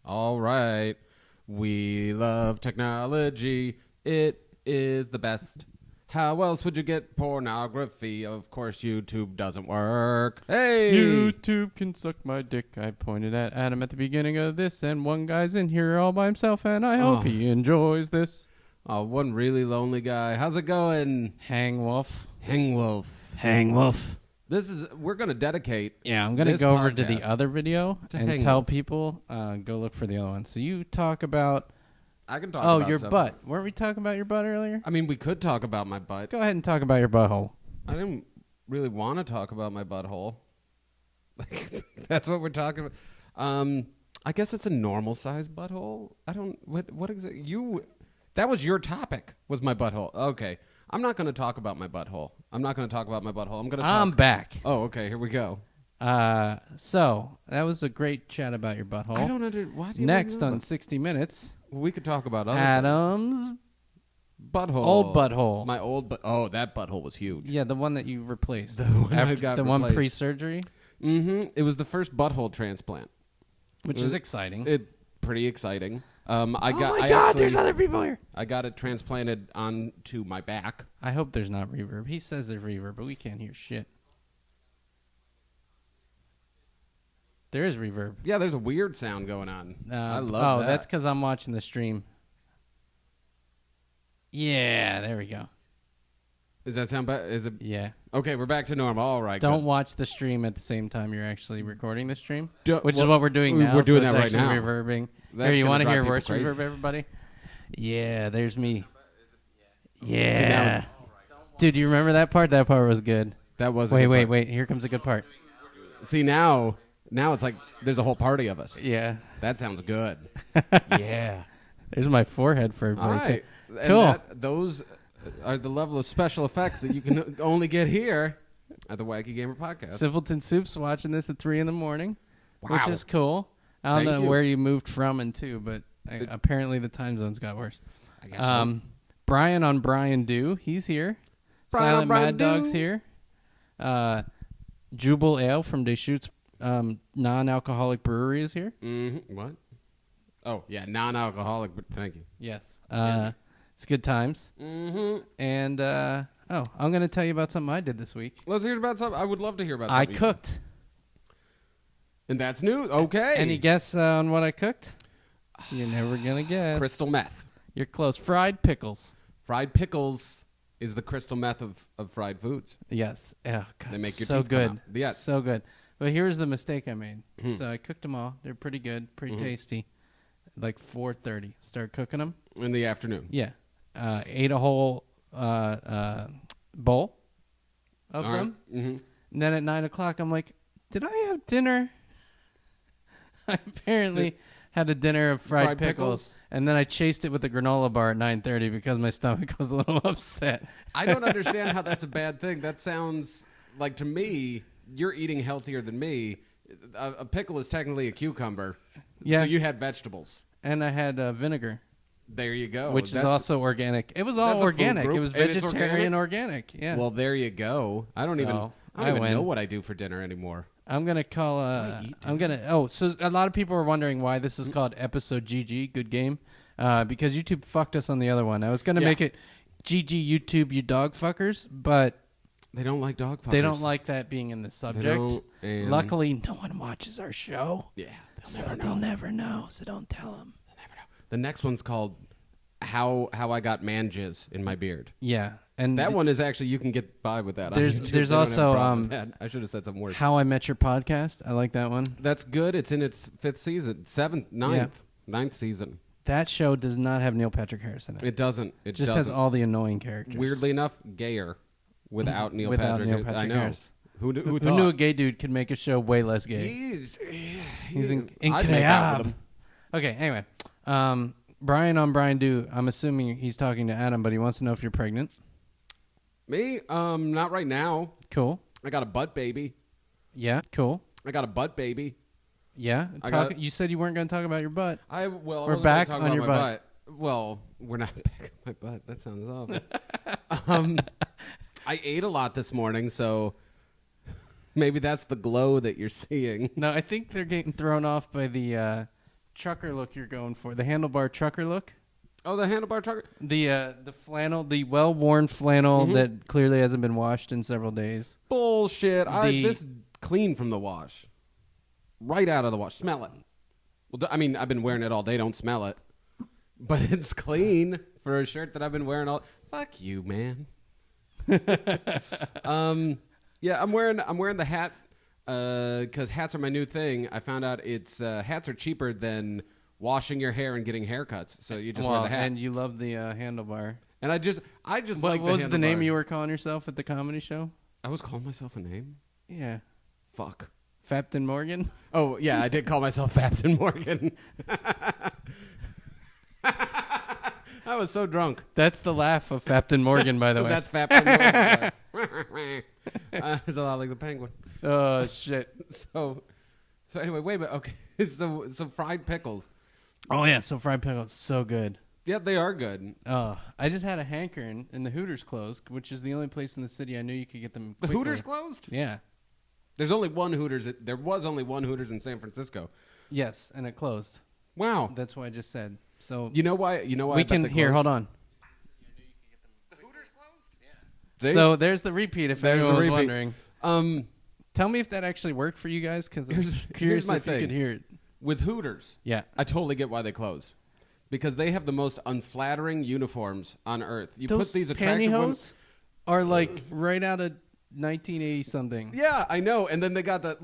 All right. We love technology. It is the best. How else would you get pornography? Of course, YouTube doesn't work. Hey! YouTube can suck my dick. I pointed at Adam at the beginning of this, and one guy's in here all by himself, and I hope he enjoys this. Oh, one really lonely guy. How's it going? Hang Wolf. Hang Wolf. Hang Wolf. We're going to dedicate. Yeah, I'm going to go over to the podcast other video and Hang tell Wolf. people, go look for the other one. So you talk about... I can talk about your something. butt. Weren't we talking about your butt earlier? I mean, we could talk about my butt. Go ahead and talk about your butthole. I didn't really want to talk about my butthole. That's what we're talking about. I guess it's a normal size butthole. I don't. What exactly? That was your topic. Was my butthole? Okay. I'm not going to talk about my butthole. I'm back. Oh, okay. Here we go. So that was a great chat about your butthole. I don't understand. Why do you Next know on that? 60 Minutes, We could talk about other Adam's butthole. old butthole. My old butt. Oh, that butthole was huge. Yeah, the one that you replaced. The one I got the one replaced. pre-surgery. Mm-hmm. It was the first butthole transplant, Which is exciting. Pretty exciting. There's other people here. I got it transplanted onto my back. I hope there's not reverb. He says there's reverb, but we can't hear shit. There is reverb. Yeah, there's a weird sound going on. I love that. Oh, that's because I'm watching the stream. Yeah, there we go. Does that sound better? Is it? Yeah. Okay, we're back to normal. All right. Don't good. watch the stream at the same time you're actually recording the stream, is what we're doing now. We're doing so that it's right now. Reverbing. That's Here, you want to hear worse crazy. reverb, everybody? Yeah, there's me. Yeah. See, now- Dude, you remember that part? That part was good. That was. Wait. Here comes a good part. See, now it's like there's a whole party of us. Yeah. That sounds good. Yeah. There's my forehead for All everybody. right. Too. And Cool. Those are the level of special effects that you can only get here at the Wacky Gamer Podcast. Simpleton Soup's watching this at 3 a.m, which Wow. is cool. I don't Thank know you. where you moved from and to, but apparently the time zones got worse. I guess so. Brian on Brian Do, he's here. Brian on Silent Brian Mad Dog's Do. here. Jubal Ale from Deschutes non-alcoholic brewery is here. Mm-hmm. What? Oh, yeah, non-alcoholic, but thank you. Yes. Yeah. It's good times. Mm-hmm. And, I'm going to tell you about something I did this week. Let's hear about something. I would love to hear about I something. cooked. And that's new. Okay. Any guess on what I cooked? You're never going to guess. Crystal meth. You're close. Fried pickles. Fried pickles is the crystal meth of fried foods. Yes. Oh, God, They make your so teeth come good. out. Yes. So good. But here's the mistake I made. So I cooked them all. They're pretty good, pretty tasty. Like 4:30. Start cooking them. In the afternoon. Yeah. Ate a whole bowl of All right. them. Mm-hmm. And then at 9 o'clock, I'm like, did I have dinner? I apparently had a dinner of fried pickles. And then I chased it with a granola bar at 9:30 because my stomach was a little upset. I don't understand how that's a bad thing. That sounds like, to me, you're eating healthier than me. A pickle is technically a cucumber. Yeah. So you had vegetables. And I had vinegar. There you go. Which is also organic. It was all that's a food organic. group, It was and it's vegetarian organic. Yeah. Well, there you go. I don't even win. know what I do for dinner anymore. I'm gonna call. So a lot of people are wondering why this is called episode GG. Good game, because YouTube fucked us on the other one. I was gonna make it GG YouTube, you dog fuckers, but They don't like dog fuckers. they don't like that being in the subject. don't, and- Luckily, no one watches our show. Yeah. They'll never know. So don't tell them. The next one's called How I Got Man Jizz in My Beard. Yeah, and That one is actually, you can get by with that. on There's- YouTube. there's They don't have a also, problem with that. I should have said something worse. How I Met Your Podcast. I like that one. That's good. It's in its 5th season. 7th, 9th season. That show does not have Neil Patrick Harris in it. It doesn't. It just doesn't. has all the annoying characters. Weirdly enough, gayer without Neil Without Patrick. Neil Patrick I know. Harris. Who Who thought? knew a gay dude could make a show way less gay? He's I'd make out with him. Okay, anyway. Brian on Brian Do, I'm assuming he's talking to Adam, but he wants to know if you're pregnant. Me? Not right now. Cool. I got a butt baby. Yeah, cool. I got a butt baby. Yeah. You said you weren't going to talk about your butt. I We're wasn't back gonna talk on about your my butt. Well, we're not back on my butt. That sounds awful. I ate a lot this morning, so maybe that's the glow that you're seeing. No, I think they're getting thrown off by the trucker look you're going for. The handlebar trucker look. Oh, the handlebar trucker. The flannel, the well-worn flannel that clearly hasn't been washed in several days. Bullshit. This clean from the wash. Right out of the wash. Smell it. Well, I mean, I've been wearing it all day. Don't smell it. But it's clean for a shirt that I've been wearing all... Fuck you, man. Yeah, I'm wearing the hat because hats are my new thing. I found out hats are cheaper than washing your hair and getting haircuts. So you just wear the hat. And you love the handlebar. And I just what was the name you were calling yourself at the comedy show? I was calling myself a name? Yeah. Fuck. Fapton Morgan? Oh, yeah, I did call myself Fapton Morgan. I was so drunk. That's the laugh of Fapton Morgan, by the way. That's Fapton Morgan. It's a lot like the penguin. Oh, shit. So anyway, wait a minute. Okay, so fried pickles. Oh, yeah, so fried pickles, so good. Yeah, they are good. I just had a hankering, and the Hooters closed, which is the only place in the city I knew you could get them quickly. The Hooters closed? Yeah. There was only one Hooters in San Francisco. Yes, and it closed. Wow. That's what I just said. So you know why? We can hear. Hold on. The Hooters closed? Yeah. So there's the repeat. If anyone was wondering. Tell me if that actually worked for you guys, because I'm curious if you could hear it. With Hooters, yeah, I totally get why they closed. Because they have the most unflattering uniforms on earth. You Those put these attractive pantyhose are like right out of 1980 something. Yeah, I know. And then they got the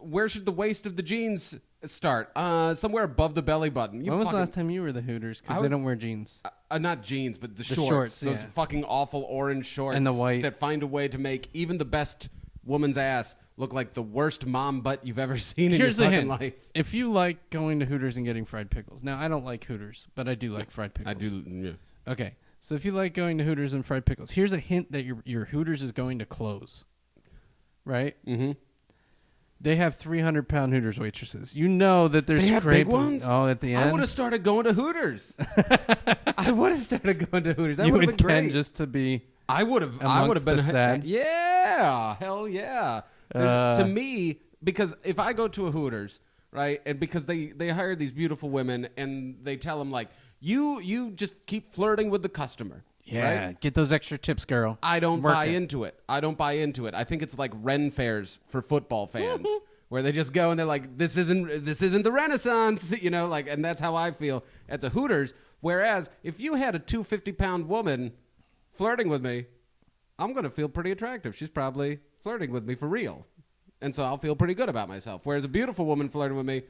where should the waist of the jeans start? Somewhere above the belly button. When was the last time you were the Hooters? Because they don't wear jeans. Not jeans, but the shorts. Those fucking awful orange shorts. And the white. That find a way to make even the best woman's ass look like the worst mom butt you've ever seen in your fucking life. If you like going to Hooters and getting fried pickles. Now, I don't like Hooters, but I do like fried pickles. I do, yeah. Okay. So if you like going to Hooters and fried pickles, here's a hint that your Hooters is going to close. Right? Mm-hmm. They have 300-pound Hooters waitresses. You know that there's big ones? Oh, at the end? I would have started going to Hooters. I would have started going to Hooters. That would have have been been great. Just to be I would have been sad. Yeah, hell yeah. To me, because if I go to a Hooters, right, and because they hire these beautiful women and they tell them you just keep flirting with the customer. Yeah, right? Get those extra tips, girl. I don't buy into it. I think it's like Ren fairs for football fans. Where they just go and they're like, this isn't the Renaissance, and that's how I feel at the Hooters. Whereas if you had a 250-pound woman flirting with me, I'm going to feel pretty attractive. She's probably flirting with me for real. And so I'll feel pretty good about myself. Whereas a beautiful woman flirting with me,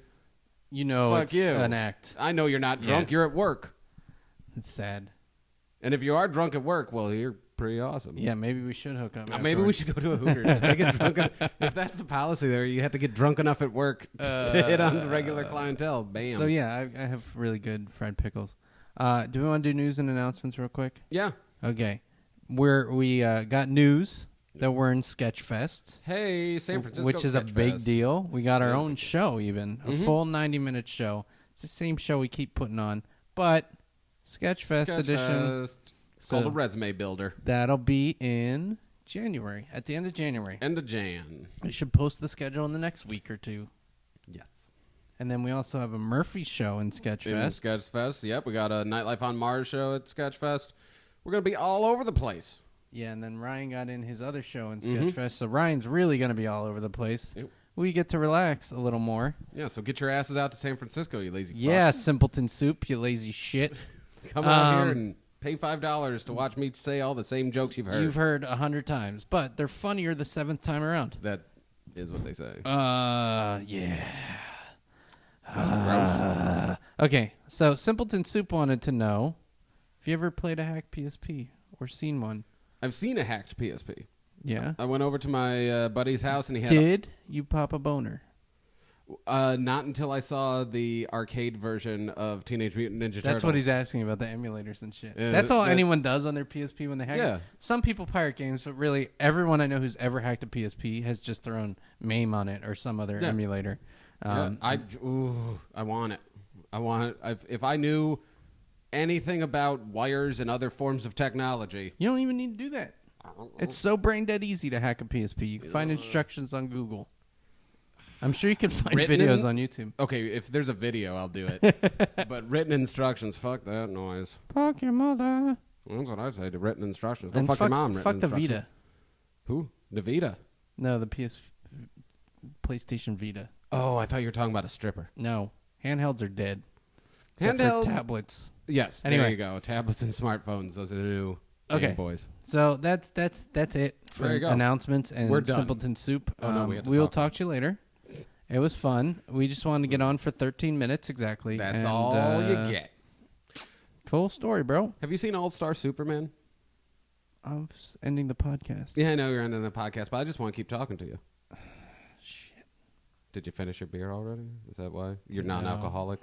it's an act. I know you're not drunk. Yeah. You're at work. It's sad. And if you are drunk at work, well, you're pretty awesome. Yeah, maybe we should hook up. Maybe we should go to a Hooters. If that's the policy there, you have to get drunk enough at work to hit on the regular clientele. Bam. So, yeah, I have really good fried pickles. Do we want to do news and announcements real quick? Yeah. Okay. We got news that we're in Sketchfest. Hey, San Francisco which is a big deal. We got our own show even, a full 90-minute show. It's the same show we keep putting on, but Sketchfest edition. It's called a resume builder. That'll be in January, at the end of January. End of Jan. We should post the schedule in the next week or two. Yes. And then we also have a Murphy show in Sketchfest. In Sketchfest, yep. We got a Nightlife on Mars show at Sketchfest. We're going to be all over the place. Yeah, and then Ryan got in his other show in Sketchfest, so Ryan's really going to be all over the place. Yep. We get to relax a little more. Yeah, so get your asses out to San Francisco, you lazy fucks. Yeah, Simpleton Soup, you lazy shit. Come out here and pay $5 to watch me say all the same jokes you've heard. You've heard 100 times, but they're funnier the 7th time around. That is what they say. Yeah. Gross. Okay, so Simpleton Soup wanted to know if you ever played a hacked PSP or seen one. I've seen a hacked PSP. Yeah? I went over to my buddy's house and he had Did you pop a boner? Not until I saw the arcade version of Teenage Mutant Ninja Turtles. That's what he's asking about, the emulators and shit. That's all anyone does on their PSP when they hack it. Some people pirate games, but really everyone I know who's ever hacked a PSP has just their own MAME on it or some other emulator. I want it. I want it. If I knew anything about wires and other forms of technology. You don't even need to do that. It's so brain dead easy to hack a PSP. You can find instructions on Google. I'm sure you can find Written videos in- on YouTube. Okay, if there's a video, I'll do it. But written instructions, fuck that noise. Fuck your mother. That's what I say to written instructions. Go And fuck your mom. Fuck written the instructions. Vita. Who? The Vita? No, the PlayStation Vita. Oh, I thought you were talking about a stripper. No, handhelds are dead. Except Handhelds? for tablets. Yes. Anyway. There you go. Tablets and smartphones. Those are the new Okay. Game Boys. So that's it for There you go. announcements and We're done. Simpleton Soup. Oh, no, we have to will talk. talk to you later. It was fun. We just wanted to get on for 13 minutes exactly. That's and, all you get. Full story, bro. Have you seen All-Star Superman? I'm ending the podcast. Yeah, I know you're ending the podcast, but I just want to keep talking to you. Shit. Did you finish your beer already? Is that why? Your No. non-alcoholic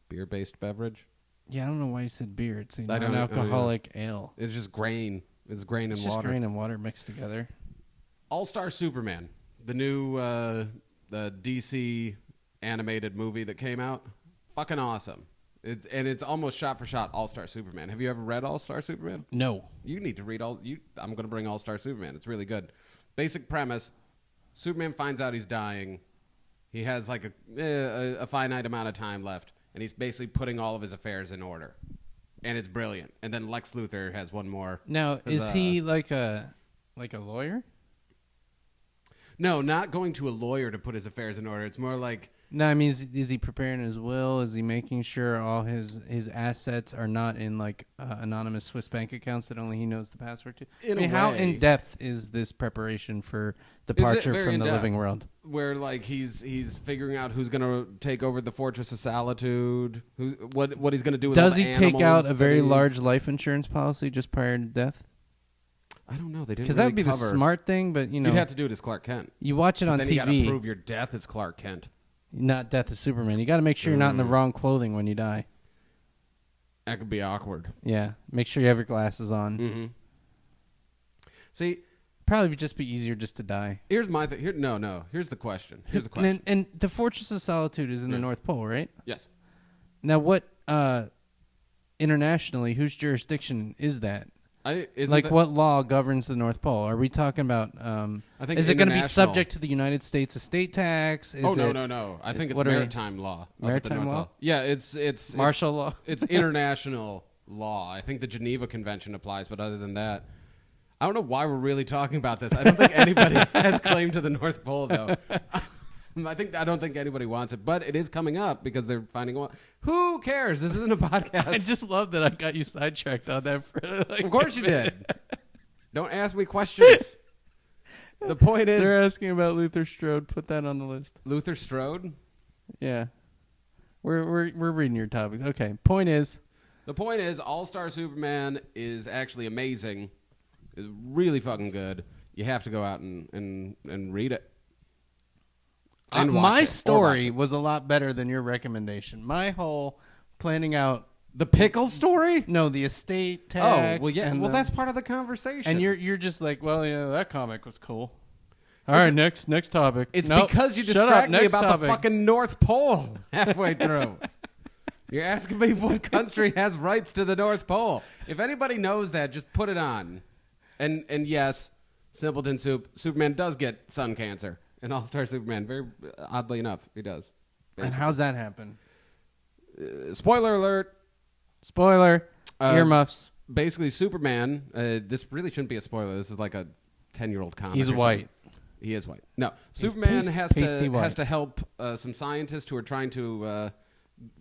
beer-based beverage? Yeah, I don't know why you said beer. It's a I don't- non-alcoholic ale. It's just grain. It's grain It's and just water. grain and water mixed together. All-Star Superman, the new the DC animated movie that came out. Fucking awesome. It's almost shot for shot All-Star Superman. Have you ever read All-Star Superman? No. You need to read I'm going to bring All-Star Superman. It's really good. Basic premise: Superman finds out he's dying. He has like a finite amount of time left, and he's basically putting all of his affairs in order. And it's brilliant. And then Lex Luthor has one more. Now, is he like a lawyer? No, not going to a lawyer to put his affairs in order. It's more like... No, I mean, is he preparing his will? Is he making sure all his assets are not in like anonymous Swiss bank accounts that only he knows the password to? In a how way. in depth is this preparation for departure very from the in-depth. living world? Where like he's figuring out who's going to take over the Fortress of Solitude, what he's going to do with all Does the he take out animals a that very he's- large life insurance policy just prior to death? I don't know. They didn't Because really that would be cover. the smart thing, but you know, You'd have to do it as Clark Kent. you watch it on Then you got to TV. prove your death as Clark Kent. Not Death of Superman. You got to make sure you're not in the wrong clothing when you die. That could be awkward. Yeah, make sure you have your glasses on. Mm-hmm. See, Probably would just be easier just to die. here's my thing. No. Here's the question. Here's the question. And the Fortress of Solitude is in the Yeah. North Pole, right? Yes. Now, what internationally, whose jurisdiction is that? What law governs the North Pole? Are we talking about? I think is it going to be international. subject to the United States estate tax? Is No. I think it's what are we- maritime law. up at the Maritime North law? Pole. Yeah, it's martial law? It's international law. I think the Geneva Convention applies, but other than that, I don't know why we're really talking about this. I don't think anybody has claim to the North Pole, though. I don't think anybody wants it, but it is coming up because they're finding out. Who cares? This isn't a podcast. I just love that I got you sidetracked on that. Of course you did. Don't ask me questions. The point is, They're asking about Luther Strode. Put that on the list. Luther Strode. Yeah, we're reading your topic. Okay. Point is, The point is, All-Star Superman is actually amazing. Is really fucking good. You have to go out and read it. And watch my it, or story watch it. was a lot better than your recommendation. My whole planning out The pickle story. the estate Oh tax. well, yeah. and Well, the- that's part of the conversation. and you're just like, well, that comic was cool. All right, next topic. It's Nope. because you Shut up, distract me next about topic. the fucking North Pole halfway through. You're asking me what country has rights to the North Pole. If anybody knows that, just put it on. And yes, Simpleton Soup, Superman does get sun cancer. In All-Star Superman, very oddly enough, he does. And how's that happen? Spoiler alert. Spoiler. Earmuffs. Basically, Superman, this really shouldn't be a spoiler. This is like a 10-year-old comic. He's or white. something. He is white. No, Superman pasty white. has to help some scientists who are trying to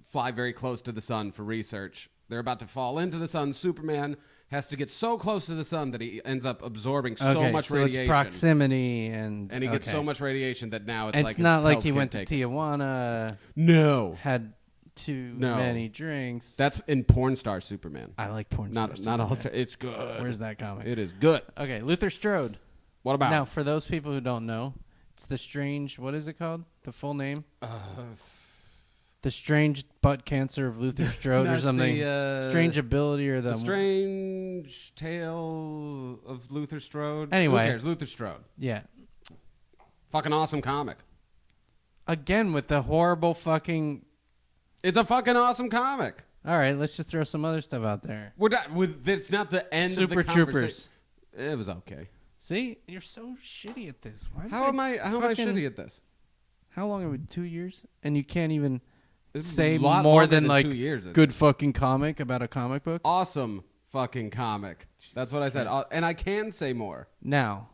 fly very close to the sun for research. They're about to fall into the sun. Superman has to get so close to the sun that he ends up absorbing so much radiation. It's proximity and he gets so much radiation that now it's And like it's not his like cells he can't went to take it. Tijuana, No, had too No. many drinks. that's in Porn Star Superman. I like porn. Not stars. All-Star. It's good. Where's that comic? It is good. Okay, Luther Strode. What about Now, for those people who don't know, it's the strange. What is it called? The full name? The strange butt cancer of Luther Strode or That's something. the, Strange ability or The Strange Tale of Luther Strode. Anyway. Who cares? Luther Strode. Yeah. Fucking awesome comic. Again with the horrible fucking. It's a fucking awesome comic. All right, let's just throw some other stuff out there. It's not the end of Super the conversation. Troopers. It was okay. See, you're so shitty at this. How am I fucking- shitty at this? how long have we? 2 years, and you can't even It's say a lot more longer than like 2 years. good fucking comic about a comic book. Awesome fucking comic. That's what I said. And I can say more. Now,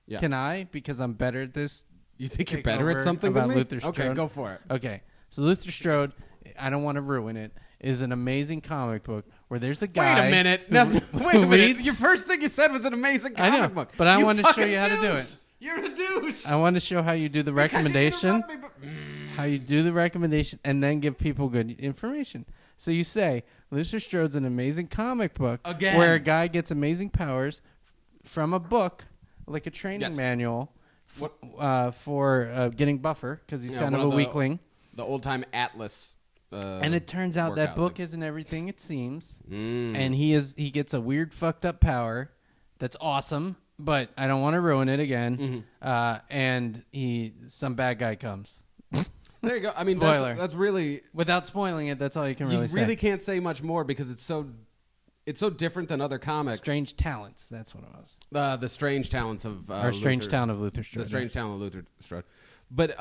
Yeah. can I? Because I'm better at this. You think you're Take better at over something about than me? Luther Okay, Strode? go for it. Okay, so Luther Strode, I don't want to ruin it, is an amazing comic book where there's a guy. Wait a minute. who- No, who wait a minute. reads- Your first thing you said was an amazing I comic know, book. but I You wanted to show fucking you how to do douche. it. You're a douche. I want to show how you do the Because you recommendation. interrupt me, but- How you do the recommendation and then give people good information. So you say, Luther Strode's an amazing comic book Again. where a guy gets amazing powers from a book, like a training Yes. manual What- for getting buffer because he's Yeah, kind of one a of the- weakling. The old time Atlas. And it turns out that workout book thing. isn't everything it seems. Mm. And he gets a weird fucked up power that's awesome, but I don't want to ruin it again. Mm-hmm. And some bad guy comes. There you go. I mean, Spoiler. that's really. Without spoiling it, that's all you can You really say. really can't say much more because it's so different than other comics. Strange Talents, that's what it was. The strange talents of Or Strange Luther- Town of Luther Strode. The strange talent of Luther Strode. But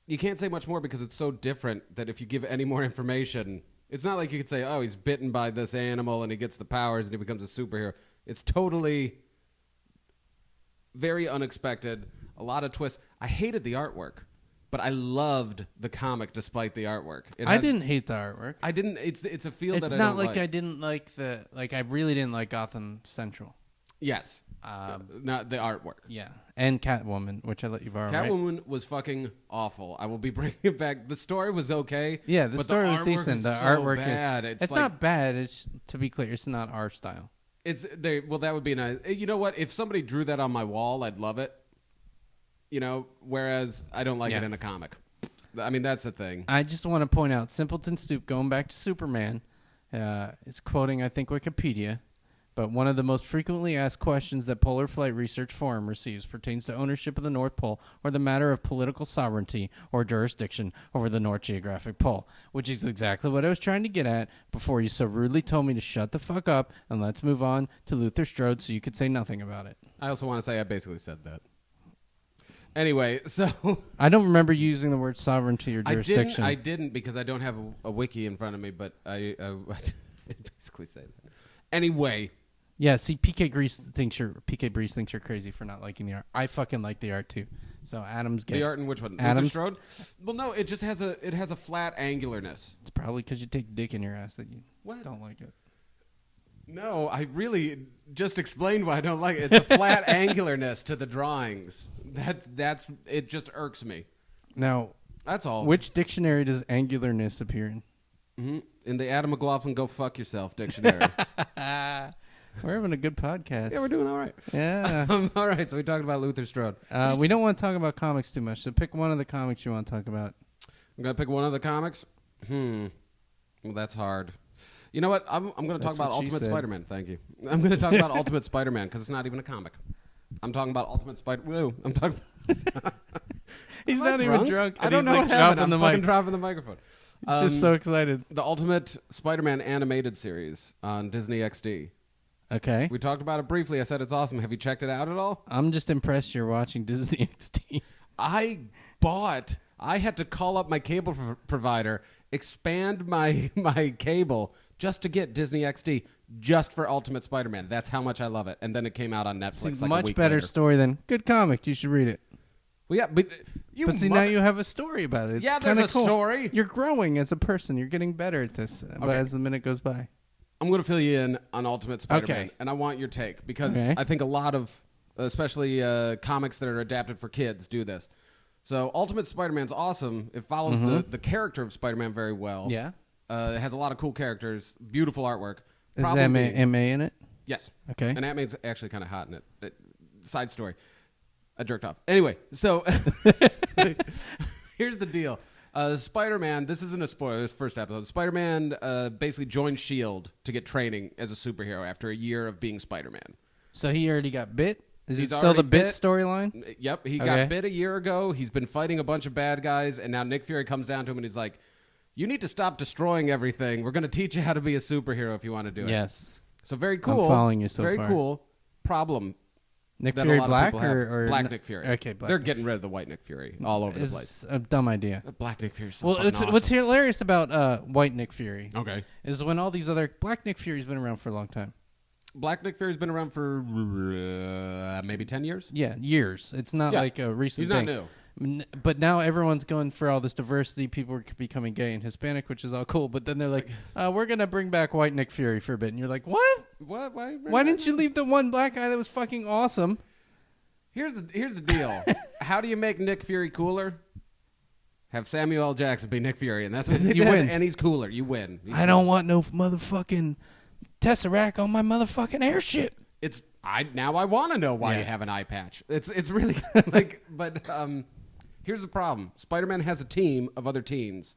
you can't say much more because it's so different that if you give any more information, it's not like you could say, oh, he's bitten by this animal and he gets the powers and he becomes a superhero. It's totally very unexpected. A lot of twists. I hated the artwork, but I loved the comic despite the artwork. I didn't hate the artwork. I didn't. It's a feel It's that I not don't like like. I didn't like I really didn't like Gotham Central. Yes. Not the artwork. Yeah. And Catwoman, which I let you borrow, right? Catwoman was fucking awful. I will be bringing it back. The story was okay. Yeah, the but story was artwork decent. is The so artwork bad. is It's like, not bad. It's, to be clear, it's not our style. It's they. Well, that would be nice. You know what? If somebody drew that on my wall, I'd love it. You know, whereas I don't like it Yeah. in a comic. I mean, that's the thing. I just want to point out, Simpleton Stoop, going back to Superman, is quoting, I think, Wikipedia, but one of the most frequently asked questions that Polar Flight Research Forum receives pertains to ownership of the North Pole or the matter of political sovereignty or jurisdiction over the North Geographic Pole, which is exactly what I was trying to get at before you so rudely told me to shut the fuck up and let's move on to Luther Strode so you could say nothing about it. I also want to say I basically said that. Anyway, so I don't remember using the word sovereignty or jurisdiction. I didn't because I don't have a wiki in front of me, but I did basically say that. Anyway. Yeah, see, PK Breeze thinks you're crazy for not liking the art. I fucking like the art too. So Adam's gay. The art in which one? Adam's. Luther Strode? Well, no, it just has a flat angularness. It's probably because you take dick in your ass that you What? don't like it. No, I really just explained why I don't like it. It's a flat angularness to the drawings. That's it. Just irks me. Now, That's all. which dictionary does angularness appear in? In the Adam McLaughlin "Go Fuck Yourself" dictionary. We're having a good podcast. Yeah, we're doing all right. Yeah. All right, so we talked about Luther Strode. We don't want to talk about comics too much, so pick one of the comics you want to talk about. I'm gonna pick one of the comics. Well, that's hard. You know what? I'm going to talk That's about what she Ultimate said. Spider-Man. Thank you. I'm going to talk about Ultimate Spider-Man because it's not even a comic. I'm talking about Ultimate Spider. Whoa! I'm talking. He's Am I not even drunk. I and don't he's know like what happened. dropping I'm the fucking mic. dropping the microphone. He's just so excited. The Ultimate Spider-Man animated series on Disney XD. Okay. We talked about it briefly. I said it's awesome. Have you checked it out at all? I'm just impressed you're watching Disney XD. I had to call up my cable provider, expand my cable just to get Disney XD just for Ultimate Spider-Man. That's how much I love it. And then it came out on Netflix It's like a much week better later. story than good comic. You should read it. Well, yeah, but But see, now you have a story about it. It's Yeah, there's kinda a cool. story. You're growing as a person. You're getting better at this Okay. as the minute goes by. I'm going to fill you in on Ultimate Spider-Man, Okay. and I want your take because Okay. I think a lot of, especially comics that are adapted for kids, do this. So Ultimate Spider-Man's awesome. It follows the character of Spider-Man very well. Yeah. It has a lot of cool characters, beautiful artwork. Is Problem being- MA in it? Yes. Okay. And Aunt May's actually kind of hot in it. Side story. I jerked off. Anyway, so here's the deal. Spider-Man, this isn't a spoiler, this first episode. Spider-Man basically joined S.H.I.E.L.D. to get training as a superhero after a year of being Spider-Man. So he already got bit? Is He's it still the already bit bit. storyline? Yep, he Okay. got bit a year ago. He's been fighting a bunch of bad guys, and now Nick Fury comes down to him and he's like, you need to stop destroying everything. We're going to teach you how to be a superhero if you want to do it. Yes. So very cool. I'm following you so very far. cool. Problem. Nick that Fury a lot Black of people have. or Black Nick Fury. Okay, Black They're Nick. getting rid of the white Nick Fury all over the place. It's a dumb idea. Black Nick Fury. So Well, awesome. what's hilarious about white Nick Fury Okay. is when all these other Black Nick Fury's been around for a long time. Black Nick Fury's been around for maybe 10 years. Yeah, years. It's not like a recent He's thing. not new. But now everyone's going for all this diversity. People are becoming gay and Hispanic, which is all cool. But then they're like, we're going to bring back white Nick Fury for a bit. And you're like, what? What? Why didn't you leave the one black guy that was fucking awesome? Here's the deal. How do you make Nick Fury cooler? Have Samuel L. Jackson be Nick Fury, and that's what they You did, win. and he's cooler. You win. I don't want no motherfucking Tesseract on my motherfucking airship. Now I want to know why you have an eye patch. It's really like, but here's the problem. Spider-Man has a team of other teens.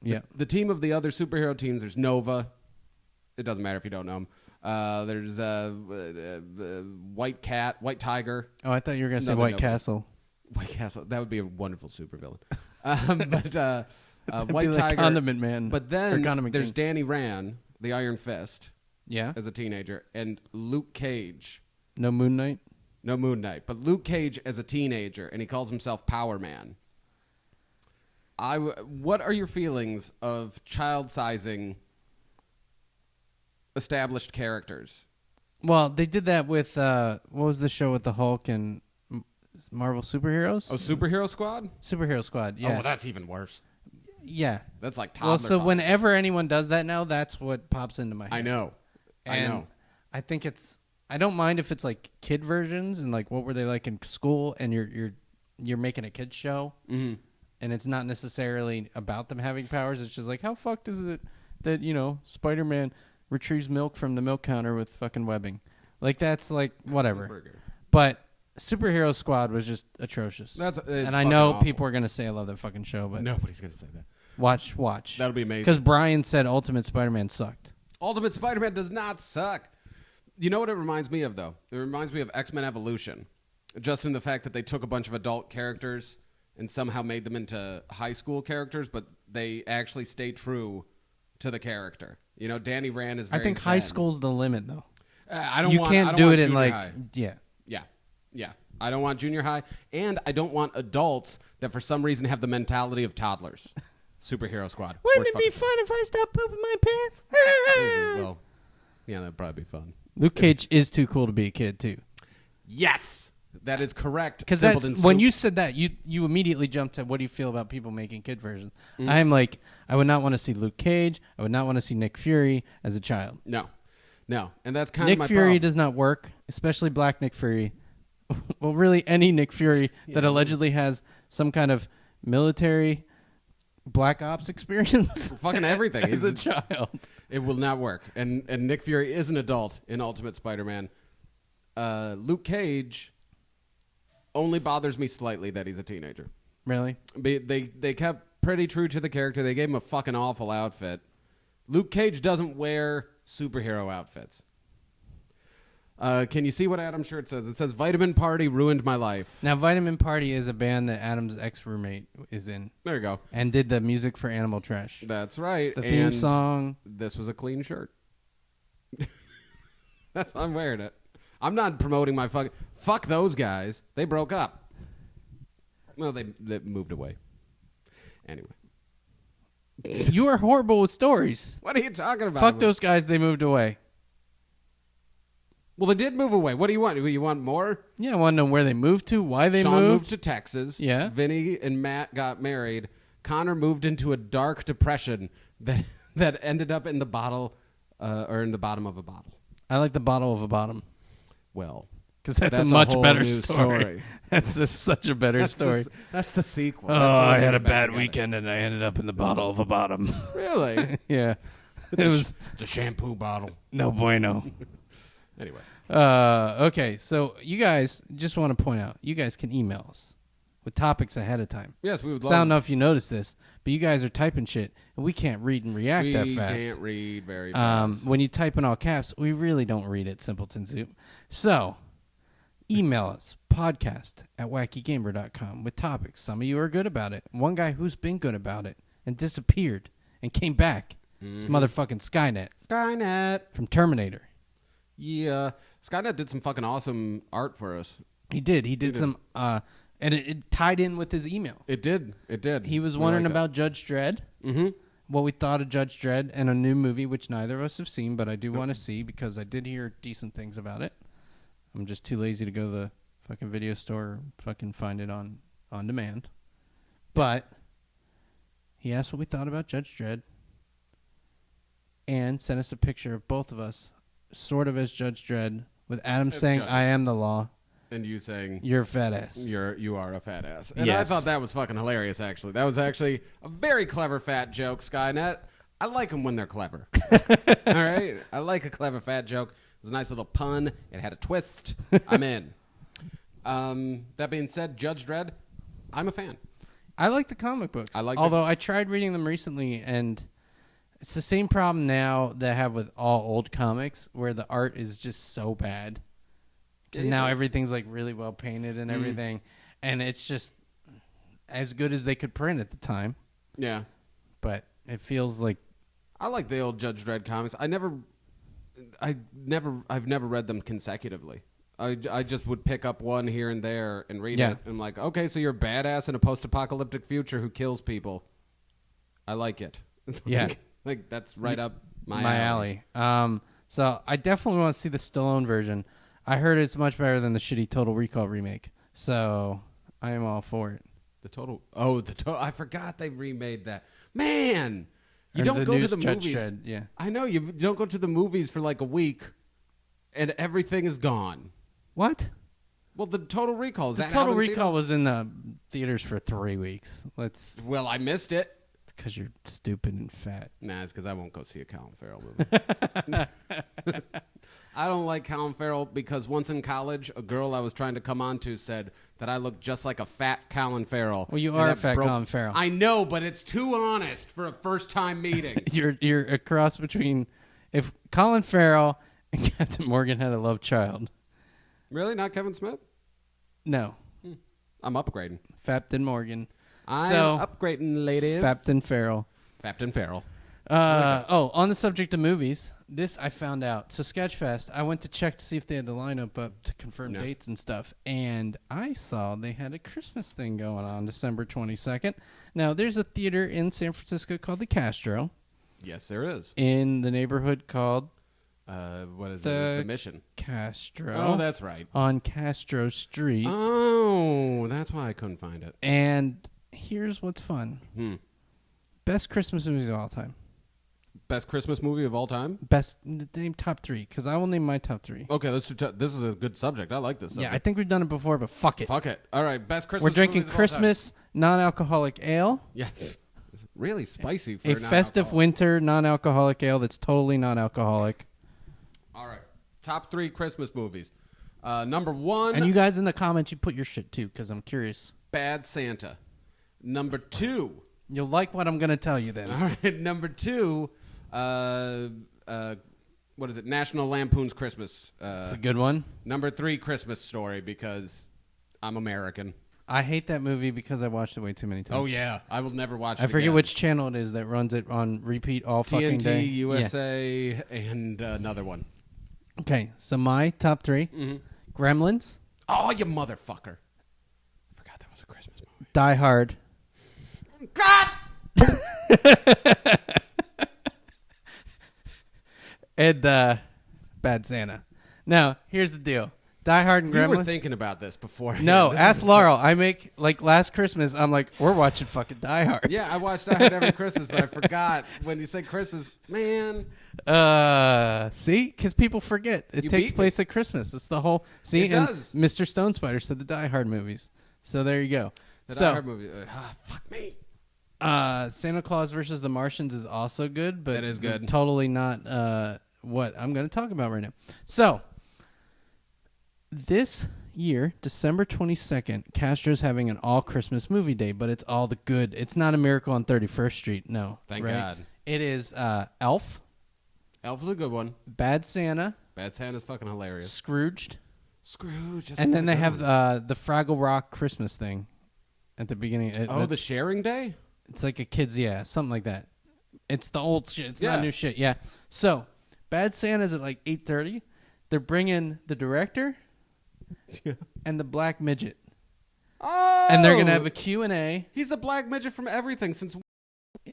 Yeah. The team of the other superhero teams. There's Nova. It doesn't matter if you don't know him. There's White Cat, White Tiger. Oh, I thought you were going to say Another White Nova. Castle. White Castle. That would be a wonderful supervillain. But White be like Tiger, Condiment Man. But Or then Condiment there's King. Danny Rand, the Iron Fist, Yeah. as a teenager, and Luke Cage. No Moon Knight. No Moon Knight, but Luke Cage as a teenager, and he calls himself Power Man. What are your feelings of child sizing established characters? Well, they did that with what was the show with the Hulk and Marvel Superheroes? Oh, Superhero Squad? Superhero Squad. Yeah. Oh, well, that's even worse. Yeah. That's like toddler. Well, so fun. whenever anyone does that now, that's what pops into my head. I know. And I think I don't mind if it's like kid versions and like what were they like in school and you're making a kids show Mm-hmm. and it's not necessarily about them having powers. It's just like how fucked is it that Spider-Man retrieves milk from the milk counter with fucking webbing? Like that's like whatever. But Superhero Squad was just atrocious. And I know people are gonna say I love that fucking show, but nobody's gonna say that. Watch. That'll be amazing. Because Brian said Ultimate Spider-Man sucked. Ultimate Spider-Man does not suck. You know what it reminds me of, though? It reminds me of X-Men Evolution. Just in the fact that they took a bunch of adult characters and somehow made them into high school characters, but they actually stay true to the character. Danny Rand is very I think zen. high school's the limit, though. I don't you want, can't I don't do want it in junior like high. yeah. Yeah. I don't want junior high, and I don't want adults that for some reason have the mentality of toddlers. Superhero Squad. Wouldn't it be fun if I stopped pooping my pants? Well, yeah, that'd probably be fun. Luke Cage is too cool to be a kid too. Yes, that is correct. Because when you said that, you immediately jumped to what do you feel about people making kid versions? Mm-hmm. I'm like, I would not want to see Luke Cage. I would not want to see Nick Fury as a child. No, and that's kind Nick of my Fury problem. does not work, especially Black Nick Fury. Well, really, any Nick Fury that allegedly has some kind of military Black Ops experience. Fucking everything. As He's a child. It will not work. And Nick Fury is an adult in Ultimate Spider-Man. Luke Cage only bothers me slightly that he's a teenager. Really? They kept pretty true to the character. They gave him a fucking awful outfit. Luke Cage doesn't wear superhero outfits. Can you see what Adam's shirt says? It says, Vitamin Party ruined my life. Now, Vitamin Party is a band that Adam's ex-roommate is in. There you go. And did the music for Animal Trash. That's right. The theme And song. This was a clean shirt. That's why I'm wearing it. I'm not promoting my fucking... Fuck those guys. They broke up. Well, they moved away. Anyway. You are horrible with stories. What are you talking about? Fuck those guys, they moved away. Well, they did move away. What do you want? You want more? Yeah, I want to know where they moved to, why they Sean moved. moved to Texas. Yeah. Vinny and Matt got married. Connor moved into a dark depression that ended up in the bottle, or in the bottom of a bottle. I like the bottle of a bottom. Well, Because that's a That's a much whole better new story. That's such a better story. That's the sequel. Oh, That's when I they had a get back bad together. weekend and I ended up in the bottle of a bottom. Really? Yeah. It was It's a shampoo bottle. no bueno. Anyway. Okay, so you guys, just want to point out, you guys can email us with topics ahead of time. Yes, we would So I don't love know if you noticed this, but you guys are typing shit, and we can't read and react that fast. We can't read very fast. When you type in all caps, we really don't read it, Simpleton Soup. So, email us, podcast@wackygamer.com with topics. Some of you are good about it. One guy who's been good about it and disappeared and came back. It's motherfucking Skynet Skynet. from Terminator. Yeah. Skynet did some fucking awesome art for us. He did some, and it tied in with his email. It did. He was wondering about Judge Dredd. Mm-hmm. What we thought of Judge Dredd and a new movie, which neither of us have seen, but I do want to see because I did hear decent things about it. I'm just too lazy to go to the fucking video store or fucking find it on demand. But he asked what we thought about Judge Dredd and sent us a picture of both of us, sort of as Judge Dredd, with Adam saying, Judge. I am the law. And you saying... You're a fat ass. You are a fat ass. And Yes. I thought that was fucking hilarious, actually. That was actually a very clever fat joke, Skynet. I like them when they're clever. All right? I like a clever fat joke. It was a nice little pun. It had a twist. I'm in. That being said, Judge Dredd, I'm a fan. I like the comic books. Although I tried reading them recently, and it's the same problem now that I have with all old comics, where the art is just so bad. Because now everything's like really well painted and everything, and it's just as good as they could print at the time. Yeah. But it feels like... I like the old Judge Dredd comics. I've never read them consecutively. I just would pick up one here and there and read it. And I'm like, okay, so you're a badass in a post-apocalyptic future who kills people. I like it. Yeah. Like that's right up my alley. So I definitely want to see the Stallone version. I heard it's much better than the shitty Total Recall remake. So I am all for it. I forgot they remade that. Man, you Or don't the go to news the Judge movies. Dredd, yeah. I know you don't go to the movies for like a week, and everything is gone. What? Well, the Total Recall is The that Total out in Recall was in the theaters for 3 weeks. Well, I missed it. It's because you're stupid and fat. Nah, it's because I won't go see a Colin Farrell movie. I don't like Colin Farrell because once in college, a girl I was trying to come on to said that I looked just like a fat Colin Farrell. Well, you And are a that fat Colin Farrell. I know, but it's too honest for a first-time meeting. You're a cross between if Colin Farrell and Captain Morgan had a love child. Really? Not Kevin Smith? No. I'm upgrading. Fapton Morgan. I'm upgrading, ladies. Fapton Farrell. Captain Farrell. On the subject of movies, this I found out. So Sketchfest, I went to check to see if they had the lineup up to confirm dates and stuff, and I saw they had a Christmas thing going on December 22nd. Now, there's a theater in San Francisco called the Castro. Yes, there is. In the neighborhood called what is it? The Mission. Castro. Oh, that's right. On Castro Street. Oh, that's why I couldn't find it. And here's what's fun. Best Christmas movies of all time. Best Christmas movie of all time? Name top 3, because I will name my top 3. Okay, let's do this is a good subject. I like this subject. Yeah, I think we've done it before, but fuck it. Fuck it. All right, best Christmas We're drinking movies of all Christmas non-alcoholic ale. time. Yes. It's really spicy for A festive winter non-alcoholic ale that's totally non-alcoholic. All right. Top 3 Christmas movies. Number 1. And you guys in the comments, you put your shit too, because I'm curious. Bad Santa. Number 2. You'll like what I'm going to tell you then. All right. Number 2. What is it? National Lampoon's Christmas. It's a good one. Number 3, Christmas Story, because I'm American. I hate that movie because I watched it way too many times. Oh, yeah. I will never watch it I forget again. which channel it is that runs it on repeat all fucking day. TNT, USA, and another one. Okay, so my top 3. Gremlins. Oh, you motherfucker. I forgot that was a Christmas movie. Die Hard. God! And Bad Santa. Now, here's the deal. Die Hard and Gremlins. You were thinking about this before. No, ask Laurel. I make, like, last Christmas, I'm like, we're watching fucking Die Hard. Yeah, I watched Die Hard every Christmas, but I forgot when you said Christmas. Man. See? Because people forget. It takes place at Christmas. It's the whole... See? It does. Mr. Stone Spider said the Die Hard movies. So there you go. The Die Hard movie. Fuck me. Santa Claus versus the Martians is also good, but that is good. Totally not what I'm going to talk about right now. So, this year, December 22nd, Castro's having an all-Christmas movie day, but it's all the good. It's not A Miracle on 31st Street, no. Thank God. It is Elf. Elf is a good one. Bad Santa. Bad Santa's fucking hilarious. Scrooged. And then they have the Fraggle Rock Christmas thing at the beginning. The sharing day? It's like a kid's, something like that. It's the old shit. It's not new shit. Yeah. So, Bad Santa's at like 8:30. They're bringing the director and the black midget. Oh! And they're going to have a Q&A. He's a black midget from everything since...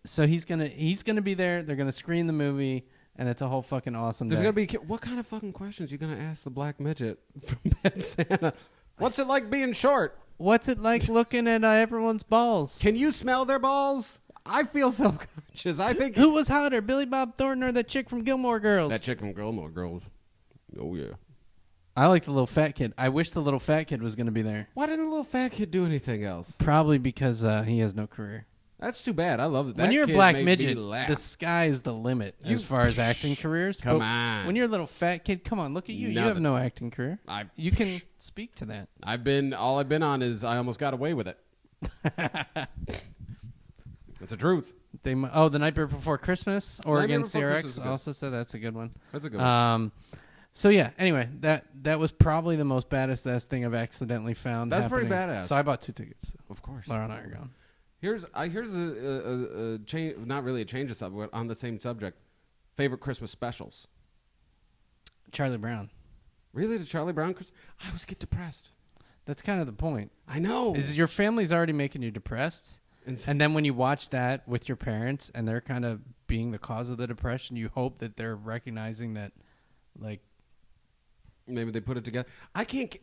So he's gonna be there. They're going to screen the movie, and it's a whole fucking awesome There's day. going to be... What kind of fucking questions are you going to ask the black midget from Bad Santa? What's it like being short? What's it like looking at everyone's balls? Can you smell their balls? I feel self-conscious. I think... Who was hotter, Billy Bob Thornton or that chick from Gilmore Girls? That chick from Gilmore Girls. Oh, yeah. I like the little fat kid. I wish the little fat kid was going to be there. Why didn't the little fat kid do anything else? Probably because he has no career. That's too bad. I love it. When you're a black midget, the sky is the limit as far as acting careers. Come but on. When you're a little fat kid, come on, look at you. You have no acting career. You can speak to that. All I've been on is I almost got away with it. That's the truth. The Night Before Christmas. Oregon CRX also said that's a good one. That's a good one. So yeah. Anyway, that was probably the most badass thing I've accidentally found. That's happening. pretty badass. So I bought 2 tickets. Of course. Laura and I are going. Here's a change, not really a change of subject, but on the same subject. Favorite Christmas specials? Charlie Brown. Really, the Charlie Brown? I always get depressed. That's kind of the point. I know. Is your family's already making you depressed? And then when you watch that with your parents and they're kind of being the cause of the depression, you hope that they're recognizing that, like, maybe they put it together. I can't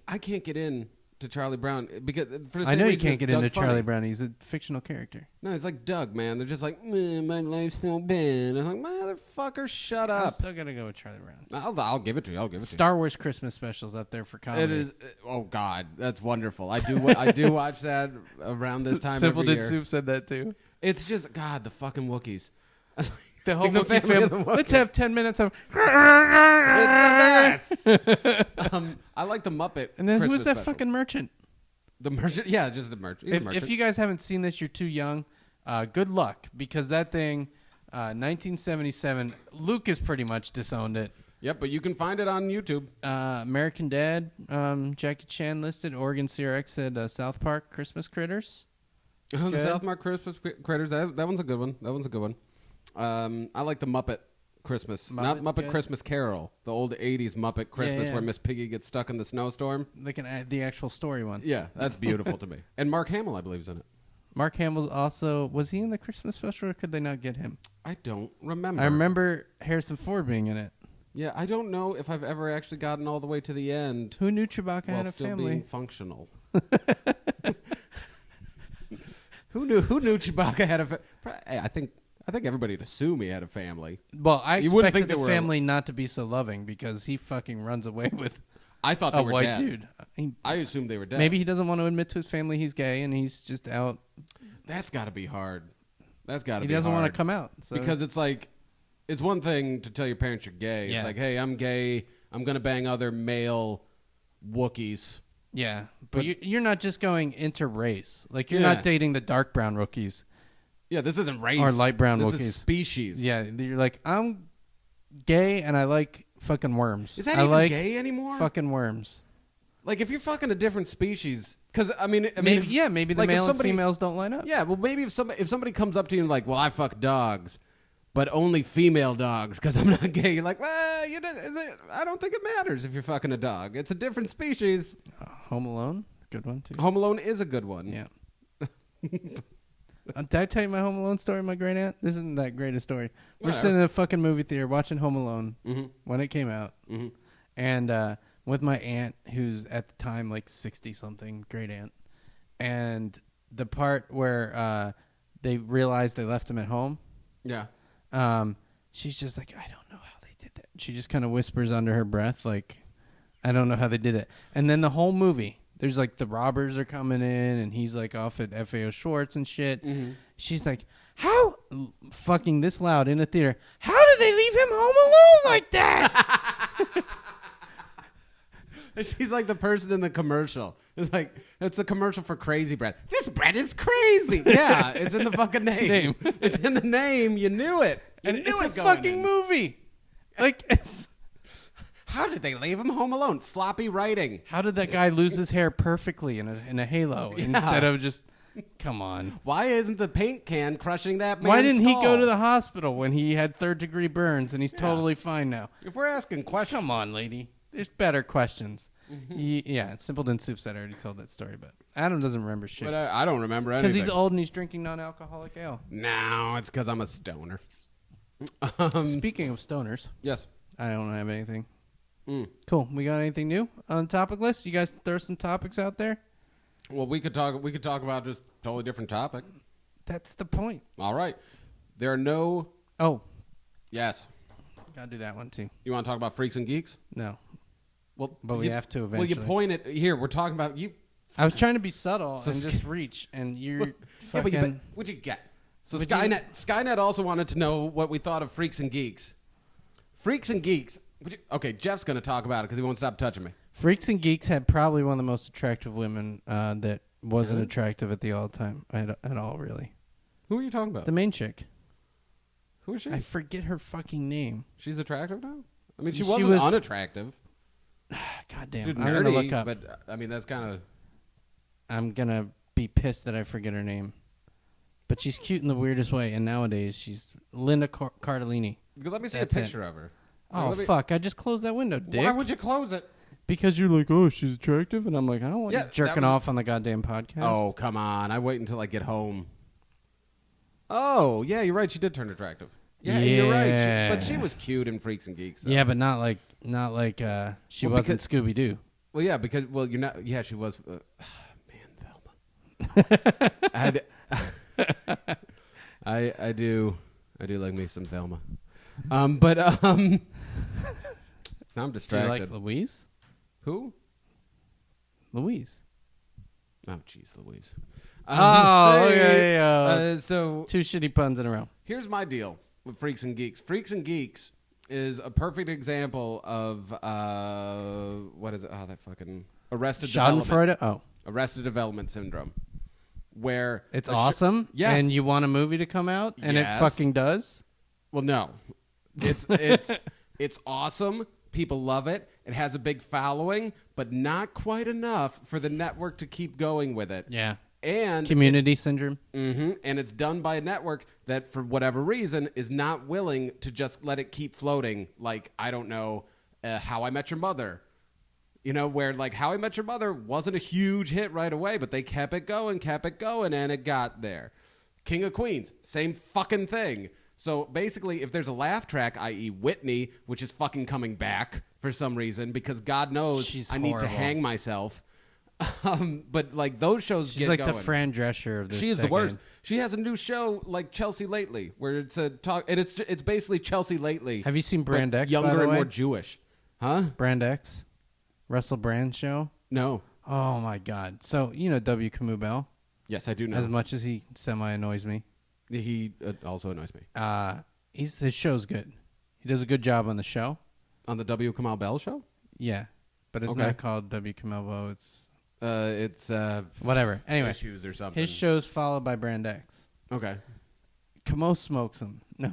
get in to Charlie Brown because for the same I know you reason can't get Doug into Funny. Charlie Brown. He's a fictional character. No, it's like Doug, man. They're just like, my life's so bad. I'm like, motherfucker, shut up. I'm still gonna go with Charlie Brown. I'll give it to you. Star Wars Christmas specials up there for comedy. It is. Oh God, that's wonderful. I do watch that around this time. Simple every Did year. Soup said that too. It's just God, the fucking Wookiees. The whole the Wookiee family of family. the Wookiees. Let's have 10 minutes of. It's the best. I like the Muppet. And then Christmas who's that special. fucking merchant? The merchant? Yeah, just the merchant. He's a merchant. If you guys haven't seen this, you're too young. Good luck, because that thing, 1977, Lucas pretty much disowned it. Yep, but you can find it on YouTube. American Dad, Jackie Chan listed. Oregon CRX said South Park Christmas Critters. The South Park Christmas Critters. That one's a good one. I like the Muppet Christmas. Not Muppet good. Christmas Carol. The old 80s Muppet Christmas where Miss Piggy gets stuck in the snowstorm. They can add the actual story one. Yeah, that's beautiful to me. And Mark Hamill, I believe, is in it. Mark Hamill's also... Was he in the Christmas special, or could they not get him? I don't remember. I remember Harrison Ford being in it. Yeah, I don't know if I've ever actually gotten all the way to the end. Who knew Chewbacca while had a still family? being functional. Who knew Chewbacca had a family? I think everybody would assume he had a family. Well, I You wouldn't expected think the they were- family not to be so loving because he fucking runs away with I thought they a were white dead. dude. I assumed they were dead. Maybe he doesn't want to admit to his family he's gay and he's just out. That's got to be hard. That's got to He be doesn't hard. want to come out. So. Because it's like, it's one thing to tell your parents you're gay. Yeah. It's like, hey, I'm gay. I'm going to bang other male Wookiees. Yeah, but you're not just going interrace. Like, you're Yeah. not dating the dark brown rookies. Yeah, this isn't race. Or light brown This Wookiees. is species. Yeah, you're like, I'm gay and I like fucking worms. Is that I even like gay anymore? fucking worms. Like, if you're fucking a different species, because I mean, Maybe, if, maybe the like, if male somebody- and females don't line up. Yeah, well, maybe if somebody comes up to you and like, well, I fuck dogs, but only female dogs because I'm not gay. You're like, well, I don't think it matters if you're fucking a dog. It's a different species. Home Alone, good one too. Home Alone is a good one. Yeah. Did I tell you my Home Alone story, my great aunt? This isn't that great a story. We're Whatever. sitting in a fucking movie theater watching Home Alone when it came out. Mm-hmm. And with my aunt, who's at the time like 60-something, great aunt. And the part where they realized they left him at home, Yeah. she's just like, I don't know how they did that. She just kind of whispers under her breath, like, I don't know how they did it. And then the whole movie, there's like the robbers are coming in, and he's like off at FAO Schwartz and shit. Mm-hmm. She's like, how, fucking this loud in a theater, how did they leave him home alone like that? She's like the person in the commercial. It's like, it's a commercial for Crazy Bread. This bread is crazy. Yeah, it's in the fucking name. It's in the name. You knew it. You And knew it's it a going fucking in. movie. Like, it's... How did they leave him home alone? Sloppy writing. How did that guy lose his hair perfectly in a halo instead of just... Come on. Why isn't the paint can crushing that man's Why didn't he skull? go to the hospital when he had third-degree burns and he's totally fine now? If we're asking questions... Come on, lady. There's better questions. Yeah, Simpleton Soup said I already told that story, but Adam doesn't remember shit. But I don't remember anything. Because he's old and he's drinking non-alcoholic ale. No, it's because I'm a stoner. Speaking of stoners. Yes. I don't have anything. Cool. We got anything new on the topic list? You guys throw some topics out there? Well, we could talk about just a totally different topic. That's the point. All right. There are no... Oh. Yes. Gotta do that one, too. You want to talk about Freaks and Geeks? No. Well, but we have to eventually. Well, you point it... Here, we're talking about... you. I was trying to be subtle and just reach, and you're fucking... Yeah, but what'd you get? So Skynet also wanted to know what we thought of Freaks and Geeks. Freaks and Geeks... Okay, Jeff's going to talk about it because he won't stop touching me. Freaks and Geeks had probably one of the most attractive women that wasn't attractive at the all time at all, really. Who are you talking about? The main chick. Who is she? I forget her fucking name. She's attractive now? I mean, she wasn't unattractive. God damn. She's I'm going to look up. But, I mean, that's kind of... I'm going to be pissed that I forget her name. But she's cute in the weirdest way, and nowadays she's Linda Cardellini. Let me see a picture of her. Oh, fuck. I just closed that window, dick. Why would you close it? Because you're like, oh, she's attractive? And I'm like, I don't want you jerking off on the goddamn podcast. Oh, come on. I wait until I get home. Oh, yeah, you're right. She did turn attractive. Yeah, you're right. But she was cute in Freaks and Geeks, though. Yeah, but not like she wasn't Scooby-Doo. Well, yeah, because, you're not... Yeah, she was... man, Thelma. I do like me some Thelma. Now I'm distracted. Do you like Louise? Who? Louise. Oh, jeez, Louise. So 2 shitty puns in a row. Here's my deal with Freaks and Geeks. Freaks and Geeks is a perfect example of what is it? Oh, that fucking Arrested Development. Arrested Development syndrome, where it's awesome. Yes, and you want a movie to come out, and it fucking does. Well, no, it's awesome. People love it. It has a big following, but not quite enough for the network to keep going with it. Yeah. And community syndrome. Mm-hmm. And it's done by a network that, for whatever reason, is not willing to just let it keep floating. Like, I don't know, How I Met Your Mother. You know, where, like, How I Met Your Mother wasn't a huge hit right away, but they kept it going, and it got there. King of Queens, same fucking thing. So basically, if there's a laugh track, i.e. Whitney, which is fucking coming back for some reason, because God knows need to hang myself. But like those shows she's like going. The Fran Drescher of this She is decade. The worst. She has a new show like Chelsea Lately, where it's a talk, and it's basically Chelsea Lately. Have you seen Brand X? Younger by the and way? More Jewish, huh? Brand X, Russell Brand show. No. Oh my God. So you know W. Camus Bell? Yes, I do know. As much as he semi annoys me. He also annoys me. His show's good. He does a good job on the show. On the W. Kamau Bell show? Yeah, but it's not called W. Kamau Bell. It's whatever. Anyway, issues or something. His show's followed by Brand X. Okay. Camo smokes him. No,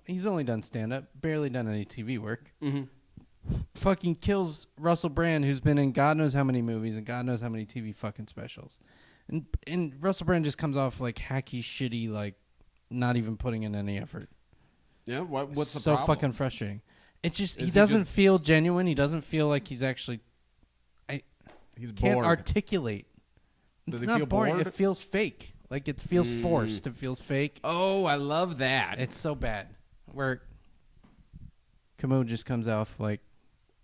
he's only done stand up, barely done any TV work. Mm-hmm. Fucking kills Russell Brand, who's been in God knows how many movies and God knows how many TV fucking specials. And Russell Brand just comes off like hacky, shitty, like not even putting in any effort. Yeah, what's the so problem? Fucking frustrating. It's just he doesn't feel genuine. He doesn't feel like he's actually. He's can't bored. Articulate. Does it's he not feel boring. bored? It feels fake. Like it feels forced. It feels fake. Oh, I love that. It's so bad. Where Camus just comes off like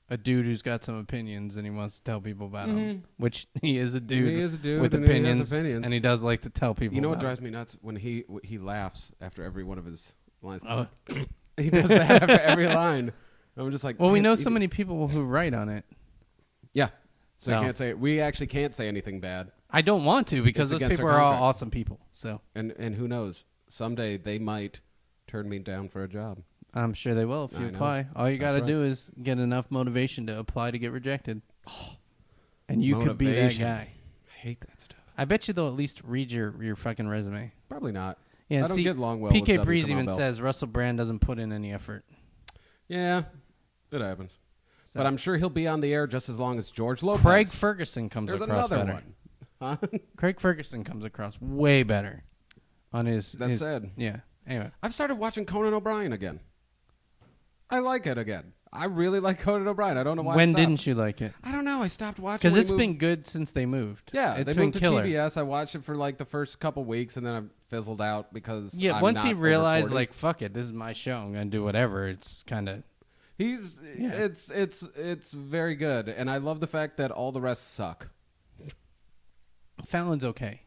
a dude who's got some opinions and he wants to tell people about them. Which he is a dude, with opinions, and he does like to tell people. You know about what drives me nuts? When he laughs after every one of his lines. Oh. He does that after every line. I'm just like, well, we know so many people who write on it. Yeah. So I can't say it. We actually can't say anything bad. I don't want to because those people are all awesome people. So and who knows? Someday they might turn me down for a job. I'm sure they will if you apply. All you got to do is get enough motivation to apply to get rejected. And you could be that guy. I hate that stuff. I bet you they'll at least read your fucking resume. Probably not. Yeah, I don't get along well PK with Breeze W. even Kamau says Russell Brand doesn't put in any effort. Yeah, it happens. So. But I'm sure he'll be on the air just as long as George Lopez. Craig Ferguson comes There's across another better. One. Huh? Craig Ferguson comes across way better on his... That's sad. Yeah. Anyway. I've started watching Conan O'Brien again. I like it again. I really like Conan O'Brien. I don't know why. When didn't you like it? I don't know. I stopped watching because it's been good since they moved. Yeah, it's they been moved killer. to TBS. I watched it for like the first couple weeks, and then I fizzled out because once he realized over 40. like fuck it, this is my show. I'm gonna do whatever. It's kind of it's very good, and I love the fact that all the rest suck. Fallon's okay.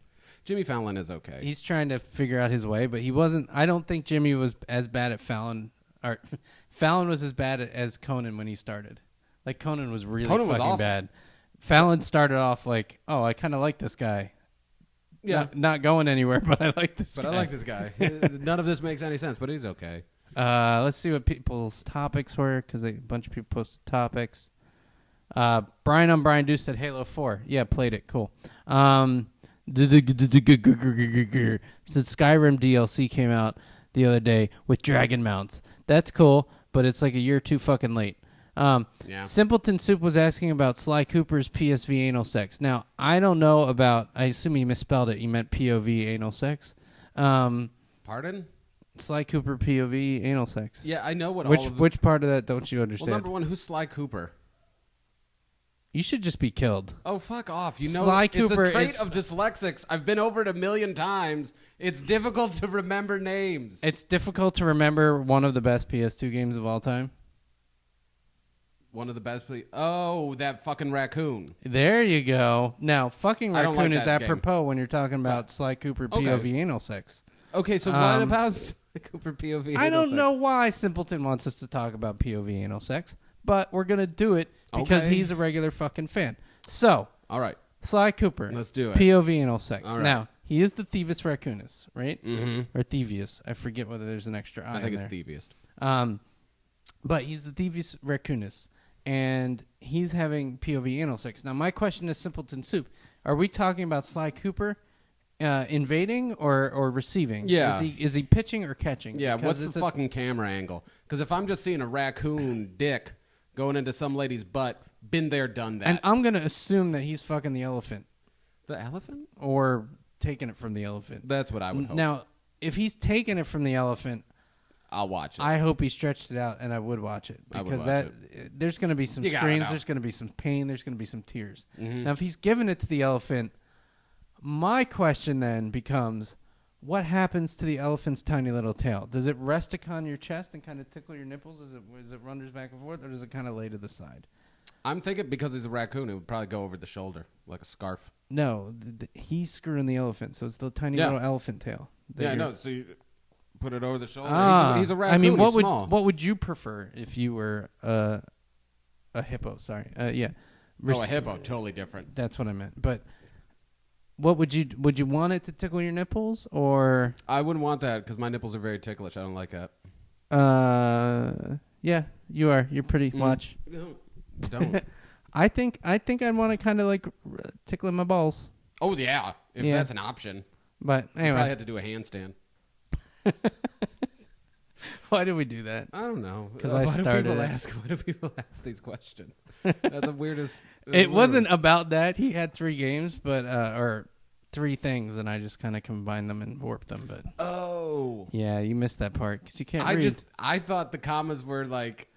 Jimmy Fallon is okay. He's trying to figure out his way, but he wasn't. I don't think Jimmy was as bad at Fallon. Or Fallon was as bad as Conan when he started. Like Conan was really fucking bad. Fallon started off like, oh, I kind of like this guy. Yeah, not going anywhere, but I like this. But I like this guy. None of this makes any sense, but he's okay. Let's see what people's topics were because a bunch of people posted topics. Brian on Brian Deuce said Halo 4. Yeah, played it. Cool. Since Skyrim DLC came out the other day with dragon mounts. That's cool, but it's like a year too fucking late. Simpleton Soup was asking about Sly Cooper's PSV anal sex. Now, I don't know about... I assume he misspelled it. He meant POV anal sex. Pardon? Sly Cooper POV anal sex. Yeah, I know what Which part of that don't you understand? Well, number one, who's Sly Cooper? You should just be killed. Oh, fuck off. You know, Sly Cooper it's a trait of dyslexics. I've been over it 1,000,000 times. It's difficult to remember names. It's difficult to remember one of the best PS2 games of all time. One of the best. Oh, that fucking raccoon. There you go. Now, fucking raccoon is apropos game. When you're talking about Sly Cooper POV anal sex. Okay, so what about Sly Cooper POV anal sex? I don't know why Simpleton wants us to talk about POV anal sex, but we're going to do it because he's a regular fucking fan. So, all right. Sly Cooper. Let's do it. POV anal sex. All right. Now, he is the Thievius Raccoonus, right? Mm-hmm. Or Thievius. I forget whether there's an extra I think in it's there. Thievius. But he's the Thievius Raccoonus, and he's having POV anal sex. Now, my question is Simpleton Soup. Are we talking about Sly Cooper invading or receiving? Yeah. Is he pitching or catching? Yeah, Because what's the fucking camera angle? Because if I'm just seeing a raccoon dick going into some lady's butt, been there, done that. And I'm going to assume that he's fucking the elephant. The elephant? Or taking it from the elephant. That's what I would hope. Now, if he's taking it from the elephant, I'll watch it. I hope he stretched it out, and I would watch it. Because there's going to be some screams, there's going to be some pain, there's going to be some tears. Mm-hmm. Now, if he's giving it to the elephant, my question then becomes, what happens to the elephant's tiny little tail? Does it rest upon your chest and kind of tickle your nipples as it wanders back and forth, or does it kind of lay to the side? I'm thinking because he's a raccoon, it would probably go over the shoulder like a scarf. No, he's screwing the elephant, so it's the tiny little elephant tail. Yeah, I know. So you put it over the shoulder. He's a I raccoon. mean, he's small. what would you prefer if you were a hippo? Sorry, yeah. A hippo, totally different. That's what I meant. But what would you want it to tickle your nipples, or? I wouldn't want that because my nipples are very ticklish. I don't like that. Yeah, you are. You're pretty. Watch. No, don't. I think I'd want to kind of like tickling my balls. Oh yeah, if that's an option. But anyway, you probably had to do a handstand. Why did we do that? I don't know. Because I started. Why do people ask these questions? That's the weirdest. It wasn't about that. He had 3 games, but or 3 things, and I just kind of combined them and warped them. But yeah, you missed that part because you can't read. I thought the commas were like.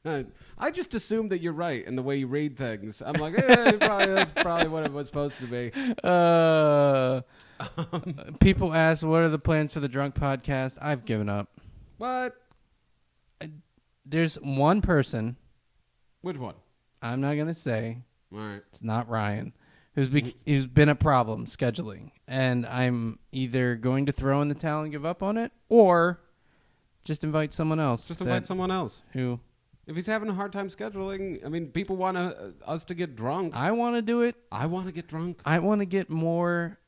I just assumed that you're right in the way you read things. I'm like, that's probably what it was supposed to be. People ask, what are the plans for the Drunk Podcast? I've given up. What? There's one person. Which one? I'm not going to say. All right. It's not Ryan. Who's been a problem scheduling. And I'm either going to throw in the towel and give up on it, or just invite someone else. Just invite someone else. Who? If he's having a hard time scheduling, I mean, people want us to get drunk. I want to do it. I want to get drunk. I want to get more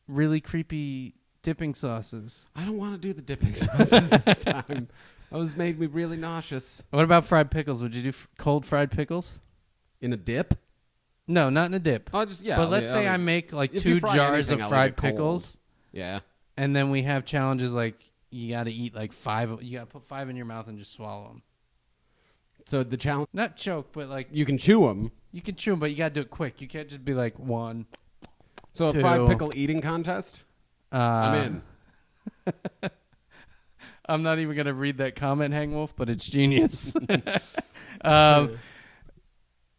really creepy dipping sauces. I don't want to do the dipping sauces this time. Those made me really nauseous. What about fried pickles? Would you do cold fried pickles? In a dip? No, not in a dip. Oh, just yeah. But let's say I make like 2 jars of fried pickles. Yeah. And then we have challenges like you got to eat like 5. You got to put 5 in your mouth and just swallow them. So the challenge, not choke, but like you can chew them. You can chew them, but you gotta do it quick. You can't just be like 1. So 2. A fried pickle eating contest. I'm in. I'm not even going to read that comment, Hang Wolf, but it's genius.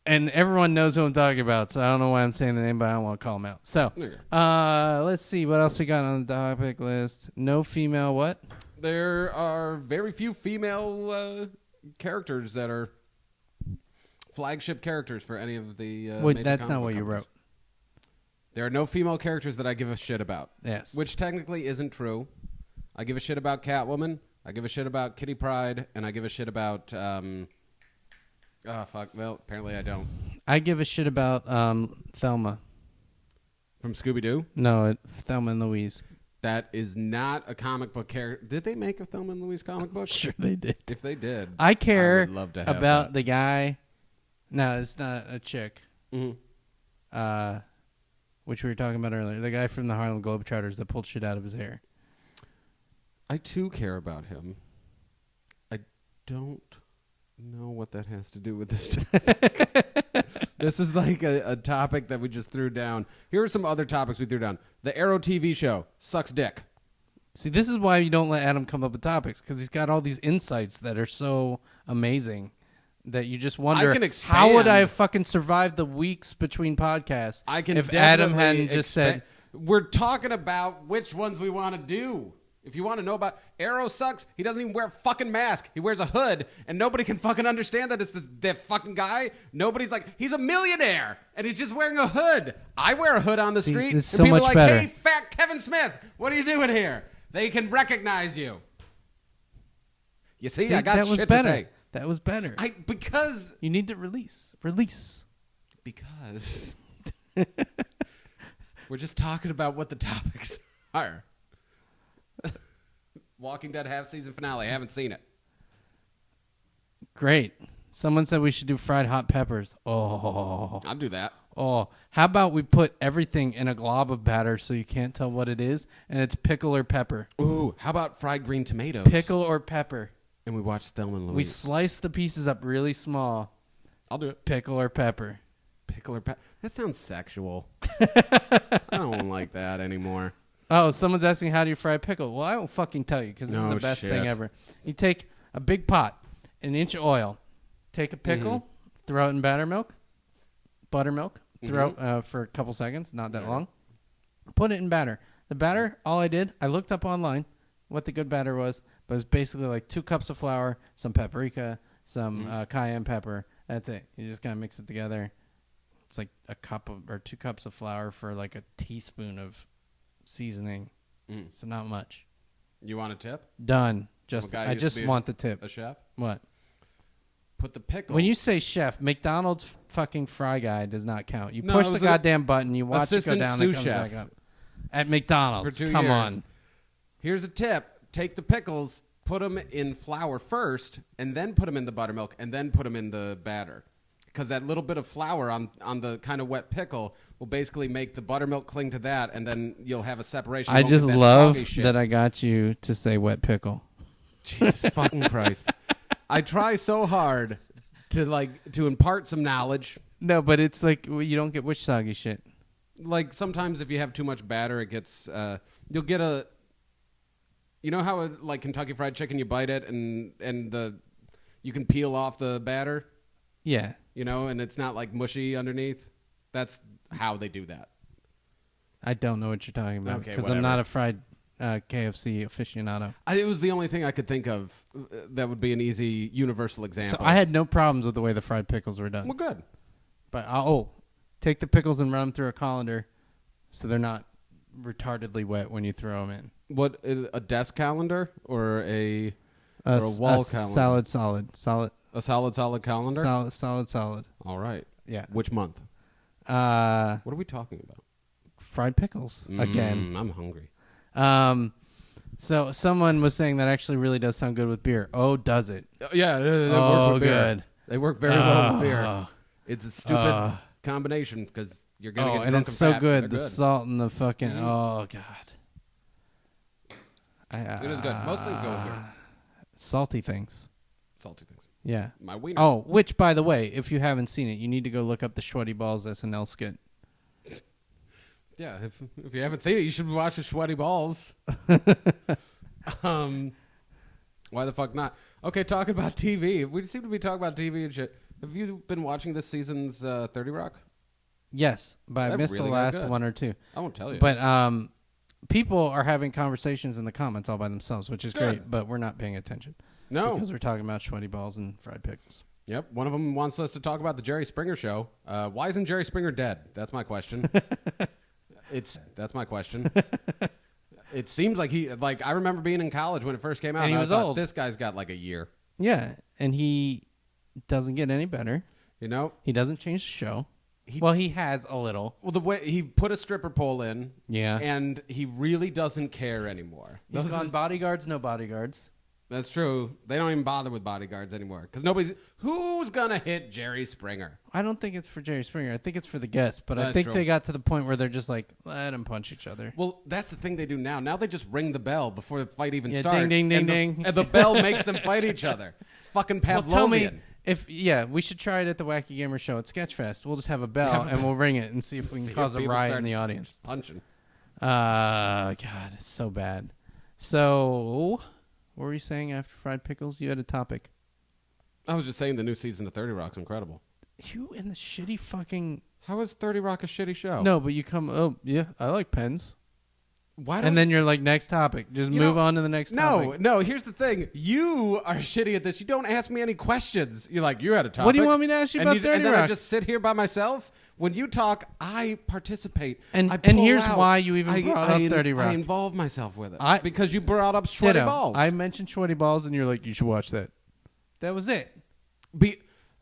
And everyone knows who I'm talking about, so I don't know why I'm saying the name, but I don't want to call him out. So, let's see. What else we got on the topic list? No female what? There are very few female characters that are flagship characters for any of the major that's comic not book what you companies. wrote. There are no female characters that I give a shit about. Yes. Which technically isn't true. I give a shit about Catwoman, I give a shit about Kitty Pryde, and I give a shit about... oh, fuck. Well, apparently I don't. I give a shit about Thelma. From Scooby-Doo? No, Thelma and Louise. That is not a comic book character. Did they make a Thelma and Louise comic book? Sure they did. If they did, I care would love to have about that. the guy. No, it's not a chick. Mm-hmm. Which we were talking about earlier. The guy from the Harlem Globetrotters that pulled shit out of his hair. I too care about him. I don't know what that has to do with this topic. This is like a topic that we just threw down. Here are some other topics we threw down. The Arrow TV show sucks dick. See, this is why you don't let Adam come up with topics, because he's got all these insights that are so amazing that you just wonder, how would I have fucking survived the weeks between podcasts if Adam hadn't just said... We're talking about which ones we want to do. If you want to know about... Arrow sucks. He doesn't even wear a fucking mask. He wears a hood, and nobody can fucking understand that it's that fucking guy. Nobody's like, he's a millionaire, and he's just wearing a hood. I wear a hood on the street, and so people much are like, better. Hey, fat Kevin Smith, what are you doing here? They can recognize you. You see I got that was shit better. to say. That was better. Because... You need to release. Because... We're just talking about what the topics are. Walking Dead half-season finale. I haven't seen it. Great. Someone said we should do fried hot peppers. Oh. I'll do that. Oh. How about we put everything in a glob of batter so you can't tell what it is, and it's pickle or pepper. Ooh, how about fried green tomatoes? Pickle or pepper. And we watch Thelma and Louise. We slice the pieces up really small. I'll do it. Pickle or pepper. Pickle or pepper. That sounds sexual. I don't like that anymore. Oh, someone's asking how do you fry a pickle? Well, I won't fucking tell you because this is the best thing ever. You take a big pot, an inch of oil, take a pickle, throw it in buttermilk, throw it for a couple seconds, not that long. Put it in batter. The batter, all I did, I looked up online what the good batter was, but it's basically like 2 cups of flour, some paprika, some cayenne pepper. That's it. You just kind of mix it together. It's like a cup of or 2 cups of flour for like a teaspoon of seasoning. So not much. You want a tip? Done. I just want the tip. A chef? What? Put the pickles. When you say chef, McDonald's fucking fry guy does not count. You push the goddamn button, you watch it go down, and it comes back up. At McDonald's. For 2 Come years. on. Here's a tip. Take the pickles, put them in flour first, and then put them in the buttermilk, and then put them in the batter. Because that little bit of flour on the kind of wet pickle will basically make the buttermilk cling to that, and then you'll have a separation. I just love that I got you to say wet pickle. Jesus fucking Christ. I try so hard to impart some knowledge. No, but it's like you don't get witch soggy shit. Like sometimes if you have too much batter, it gets you'll get a. You know how like Kentucky Fried Chicken, you bite it and you can peel off the batter. Yeah. You know, and it's not like mushy underneath. That's how they do that. I don't know what you're talking about Okay, because I'm not a fried KFC aficionado. It was the only thing I could think of that would be an easy universal example. So I had no problems with the way the fried pickles were done. Well, good. But take the pickles and run them through a colander so they're not retardedly wet when you throw them in. What, a desk calendar or a wall calendar? Solid. A solid calendar? Solid. All right. Yeah. Which month? What are we talking about? Fried pickles again. I'm hungry. So someone was saying that actually really does sound good with beer. Oh, does it? Yeah. They work with beer. Good. They work very well with beer. It's a stupid combination because you're gonna get drunk and it's so fat, good. The salt and the fucking oh god. It is good. Most things go with beer. Salty things. Yeah. My wiener. Oh, which, by the way, if you haven't seen it, you need to go look up the Sweaty Balls SNL skit. Yeah, if you haven't seen it, you should watch the Sweaty Balls. Why the fuck not? Okay, talking about TV. We seem to be talking about TV and shit. Have you been watching this season's 30 Rock? Yes, but I missed really the got last good. one or two. I won't tell you. But people are having conversations in the comments all by themselves, which is great, but we're not paying attention. No. Because we're talking about sweaty balls and fried pickles. Yep. One of them wants us to talk about the Jerry Springer show. Why isn't Jerry Springer dead? That's my question. That's my question. It seems like I remember being in college when it first came out. And he I was thought, old. This guy's got like a year. Yeah, and he doesn't get any better. You know? He doesn't change the show. He has a little. Well, the way he put a stripper pole in. Yeah. And he really doesn't care anymore. He's gone bodyguards, no bodyguards. That's true. They don't even bother with bodyguards anymore. Because who's going to hit Jerry Springer? I don't think it's for Jerry Springer. I think it's for the guests. But I That's think true. they got to the point where they're just like, let them punch each other. Well, that's the thing they do now. Now they just ring the bell before the fight even Yeah, starts. ding, ding, ding, and ding. And the bell makes them fight each other. It's fucking Pavlovian. Well, tell me we should try it at the Wacky Gamer Show at Sketchfest. We'll just have a bell and we'll ring it and see if we can cause a riot in the audience. Punching. God, it's so bad. So, what were you saying after fried pickles? You had a topic. I was just saying the new season of 30 Rock's incredible. You and the shitty fucking... How is 30 Rock a shitty show? No, but you come... Oh, yeah, I like pens. Why? And then you're like, next topic. Just move on to the next topic. No, here's the thing. You are shitty at this. You don't ask me any questions. You're like, you had a topic. What do you want me to ask you about 30 And then Rock? I just sit here by myself. When you talk, I participate. And I pull here's out. why you even brought up 30 Rock. I involve myself with it. Because you brought up sweaty Ditto. balls. I mentioned sweaty balls, and you're like, you should watch that. That was it.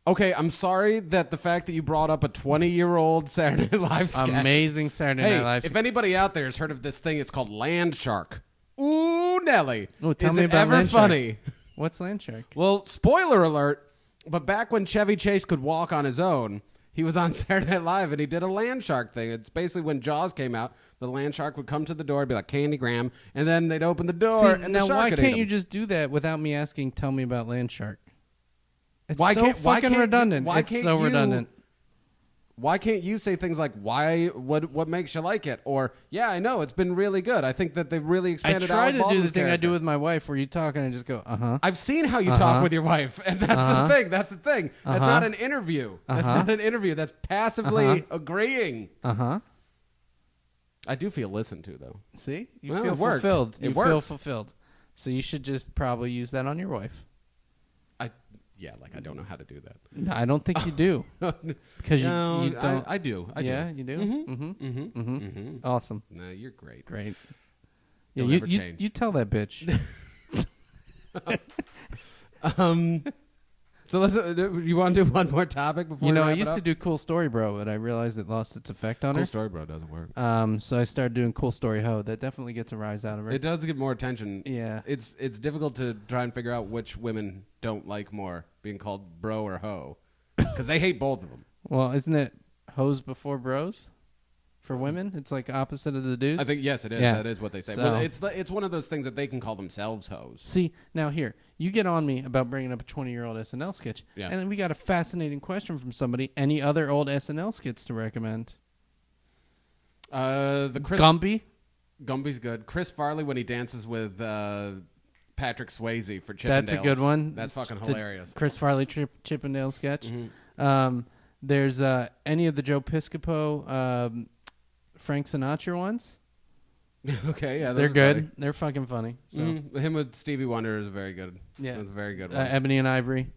Okay, I'm sorry that the fact that you brought up a 20-year-old Saturday Night Live sketch. Amazing Saturday Night Live. If anybody out there has heard of this thing, it's called Land Shark. Ooh, Nelly. Oh, tell Is me it about ever Land Shark. funny? What's Land Shark? Well, spoiler alert, but back when Chevy Chase could walk on his own, he was on Saturday Night Live and he did a land shark thing. It's basically when Jaws came out, the land shark would come to the door, be like Candy Graham, and then they'd open the door and now the shark why could can't eat you him. just do that without me asking, tell me about Land Shark? It's Why so can't- why fucking can't you- redundant. why It's can't so you- redundant. Why can't you say things like, what makes you like it? Or, yeah, I know, it's been really good. I think that they've really I expanded try to do Baldwin's the thing I character. do with my wife where you talk and I just go, uh-huh. I've seen how you talk with your wife, and that's the thing. That's the thing. That's not an interview. That's not an interview. That's passively agreeing. Uh-huh. I do feel listened to, though. See? You Well, feel it worked. fulfilled. It You feel worked. fulfilled. So you should just probably use that on your wife. I don't know how to do that. I don't think you do. Because No, you don't. I do. I yeah, do. you do? Awesome. No, you're great. Great. Yeah, Don't ever you change. you tell that bitch. So let's. You want to do one more topic before You know, we I wrap it used up? to do Cool Story Bro, but I realized it lost its effect on Cool her. Story Bro doesn't work. So I started doing Cool Story Ho. That definitely gets a rise out of her. It does get more attention. Yeah. It's difficult to try and figure out which women don't like more being called bro or hoe because they hate both of them. Well, isn't it hoes before bros for women? It's like opposite of the dudes. I think yes, it is. Yeah. That is what they say. So- Well, it's one of those things that they can call themselves hoes. See, now here, you get on me about bringing up a 20-year-old SNL sketch. Yeah. And we got a fascinating question from somebody. Any other old SNL skits to recommend? The Chris Gumby? Gumby's good. Chris Farley when he dances with Patrick Swayze for Chippendales. That's a good one. That's fucking The hilarious. Chris Farley Chippendale sketch. Mhm. There's any of the Joe Piscopo, Frank Sinatra ones. Okay, yeah, those They're are good. funny. They're fucking funny. So. Him with Stevie Wonder is very good. Yeah. That's a very good one. Ebony and Ivory.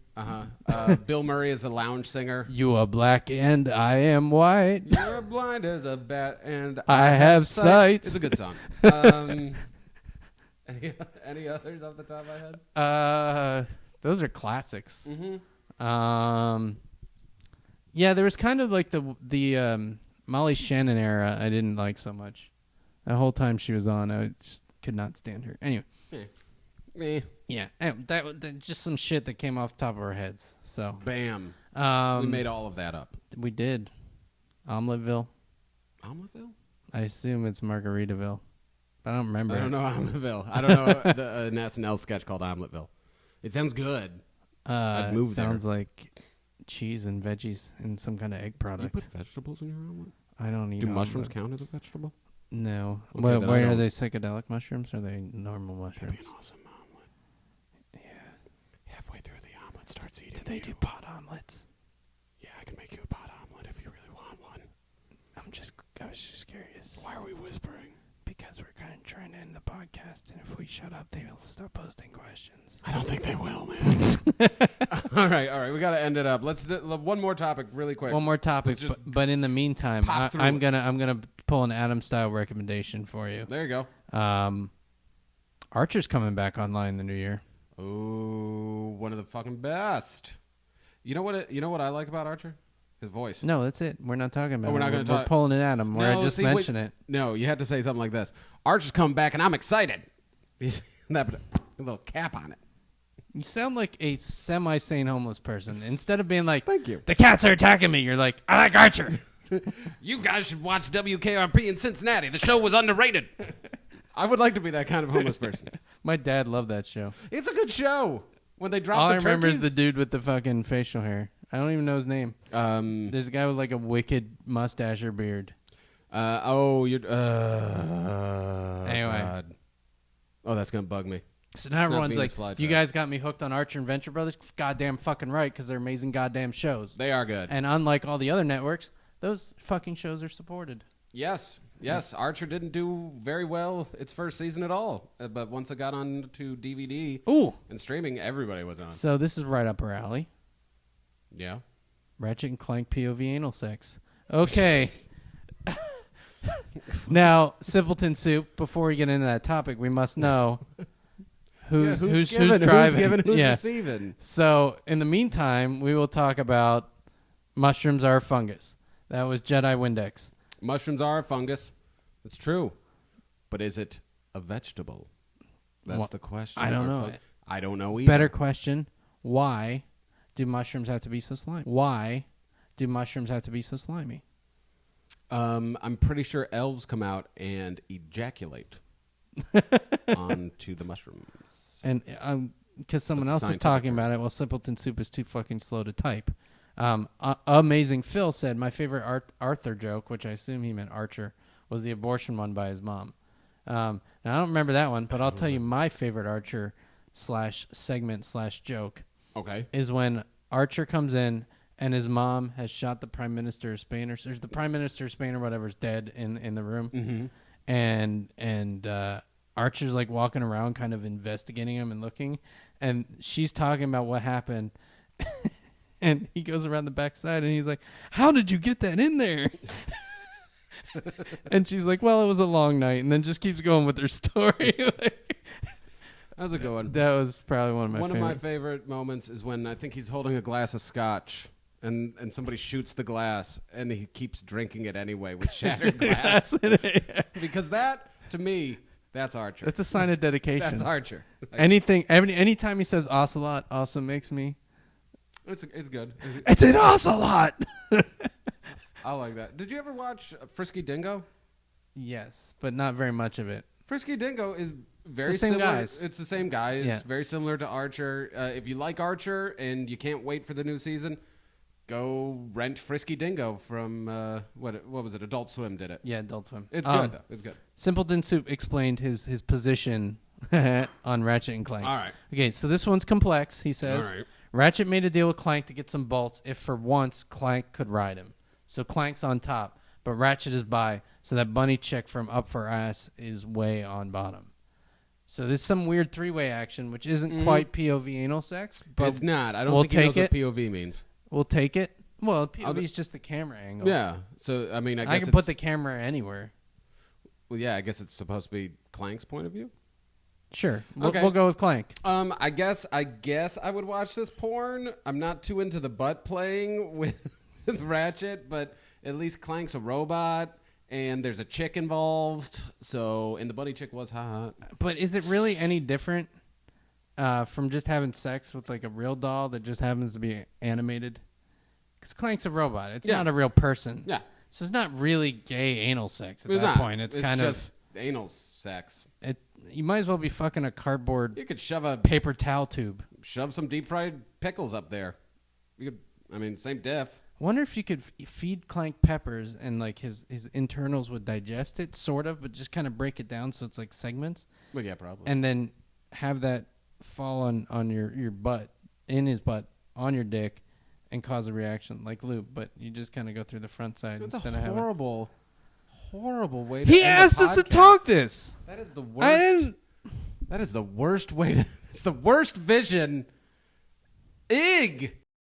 Bill Murray is a lounge singer. You are black and I am white. You're blind as a bat and I have sight. It's a good song. Any others off the top of my head? Those are classics. Mm-hmm. Yeah, there was kind of like the Molly Shannon era I didn't like so much. The whole time she was on, I just could not stand her. Anyway. Yeah. Anyway, that just some shit that came off the top of our heads. So Bam. we We made all of that up. We did. Omeleteville. Omeleteville? I assume it's Margaritaville. But I don't remember. I don't know Omeleteville. I don't know an SNL sketch called Omeleteville. It sounds good. I'd move sounds like cheese and veggies and some kind of egg You product. put vegetables in your omelet? I don't eat Do omelet. mushrooms count as a vegetable? No. Okay, then I Why are don't. they psychedelic mushrooms or are they normal mushrooms? That'd be an awesome omelet. Yeah, they do pot omelets? Yeah, I can make you a pot omelet if you really want one. I was just curious. Why are we whispering? Because we're kind of trying to end the podcast, and if we shut up, they will stop posting questions. I don't think they will, man. All right. We got to end it up. Let's do one more topic really quick. One more topic, but in the meantime, I'm gonna pull an Adam style recommendation for you. There you go. Archer's coming back online in the new year. Oh, one of the fucking best. You know what I like about Archer? His voice. No, that's it. We're not talking about it. We're not going to talk. We're pulling it at him. I just mentioned it. No, you had to say something like this. Archer's coming back, and I'm excited. He's that a little cap on it. You sound like a semi-sane homeless person. Instead of being like, "Thank you, the cats are attacking me," you're like, "I like Archer." You guys should watch WKRP in Cincinnati. The show was underrated. I would like to be that kind of homeless person. My dad loved that show. It's a good show. When they drop all the I remember turkeys? is the dude with the fucking facial hair. I don't even know his name. There's a guy with like a wicked mustache or beard. You're. Anyway. God. Oh, that's gonna bug me. So now everyone's like, "You guys got me hooked on Archer and Venture Brothers." Goddamn fucking right, because they're amazing goddamn shows. They are good. And unlike all the other networks, those fucking shows are supported. Yes. Archer didn't do very well its first season at all, but once it got on to DVD and streaming, everybody was on. So this is right up our alley. Yeah. Ratchet and Clank POV anal sex. Okay. Now, Simpleton Soup, before we get into that topic, we must know who's driving. Who's receiving. So, in the meantime, we will talk about mushrooms are a fungus. That was Jedi Windex. Mushrooms are a fungus. It's true. But is it a vegetable? That's the question. I don't know. I don't know either. Better question. Why do mushrooms have to be so slimy? Why do mushrooms have to be so slimy? I'm pretty sure elves come out and ejaculate onto the mushrooms. And because someone else is talking about it, well, Simpleton Soup is too fucking slow to type. Amazing Phil said, my favorite Arthur joke, which I assume he meant Archer, was the abortion one by his mom. Now, I don't remember that one, but I'll tell you my favorite Archer /segment/joke is when Archer comes in and his mom has shot the Prime Minister of Spain, or the Prime Minister of Spain or whatever is dead in the room. Mm-hmm. And Archer's like walking around kind of investigating him and looking, and she's talking about what happened. And he goes around the backside and he's like, "How did you get that in there?" And she's like, "Well, it was a long night," and then just keeps going with her story. How's it going? That was probably one of my favorite. One of my favorite moments is when I think he's holding a glass of scotch and somebody shoots the glass and he keeps drinking it anyway with shattered glass. Because that, to me, that's Archer. That's a sign of dedication. That's Archer. Anytime he says ocelot, also makes me... It's good. It's an ocelot! I like that. Did you ever watch Frisky Dingo? Yes, but not very much of it. Frisky Dingo is very it's the same similar. Guys. It's the same guy. It's yeah. very similar to Archer. If you like Archer and you can't wait for the new season, go rent Frisky Dingo from what was it? Adult Swim did it. Yeah, Adult Swim. It's good though. It's good. Simpleton Soup explained his position on Ratchet and Clank. All right. Okay, so this one's complex. He says, all right. Ratchet made a deal with Clank to get some bolts if for once Clank could ride him. So Clank's on top, but Ratchet is by, so that bunny chick from Up for Ass is way on bottom. So there's some weird three-way action, which isn't quite POV anal sex. But it's not. I don't think he knows what POV means. We'll take it. Well, POV is just the camera angle. Yeah. So, I mean, I can put the camera anywhere. Well, yeah, I guess it's supposed to be Clank's point of view. Sure. Okay. We'll go with Clank. I guess I would watch this porn. I'm not too into the butt playing with Ratchet, but at least Clank's a robot. And there's a chick involved, and the bunny chick was hot. But is it really any different from just having sex with like a real doll that just happens to be animated? Because Clank's a robot. It's not a real person. Yeah. So it's not really gay anal sex at that point. It's kind just anal sex. You might as well be fucking a cardboard. You could shove a paper towel tube. Shove some deep fried pickles up there. Same diff. Wonder if you could feed Clank peppers and like his internals would digest it, sort of, but just kind of break it down so it's like segments. Well, yeah, probably. And then have that fall on your butt, in his butt, on your dick and cause a reaction like lube, but you just kind of go through the front side That's instead a of having. horrible way to He end a asked us to podcast. talk this. That is the I worst. didn't. That is the worst way to. It's the worst vision. Ig.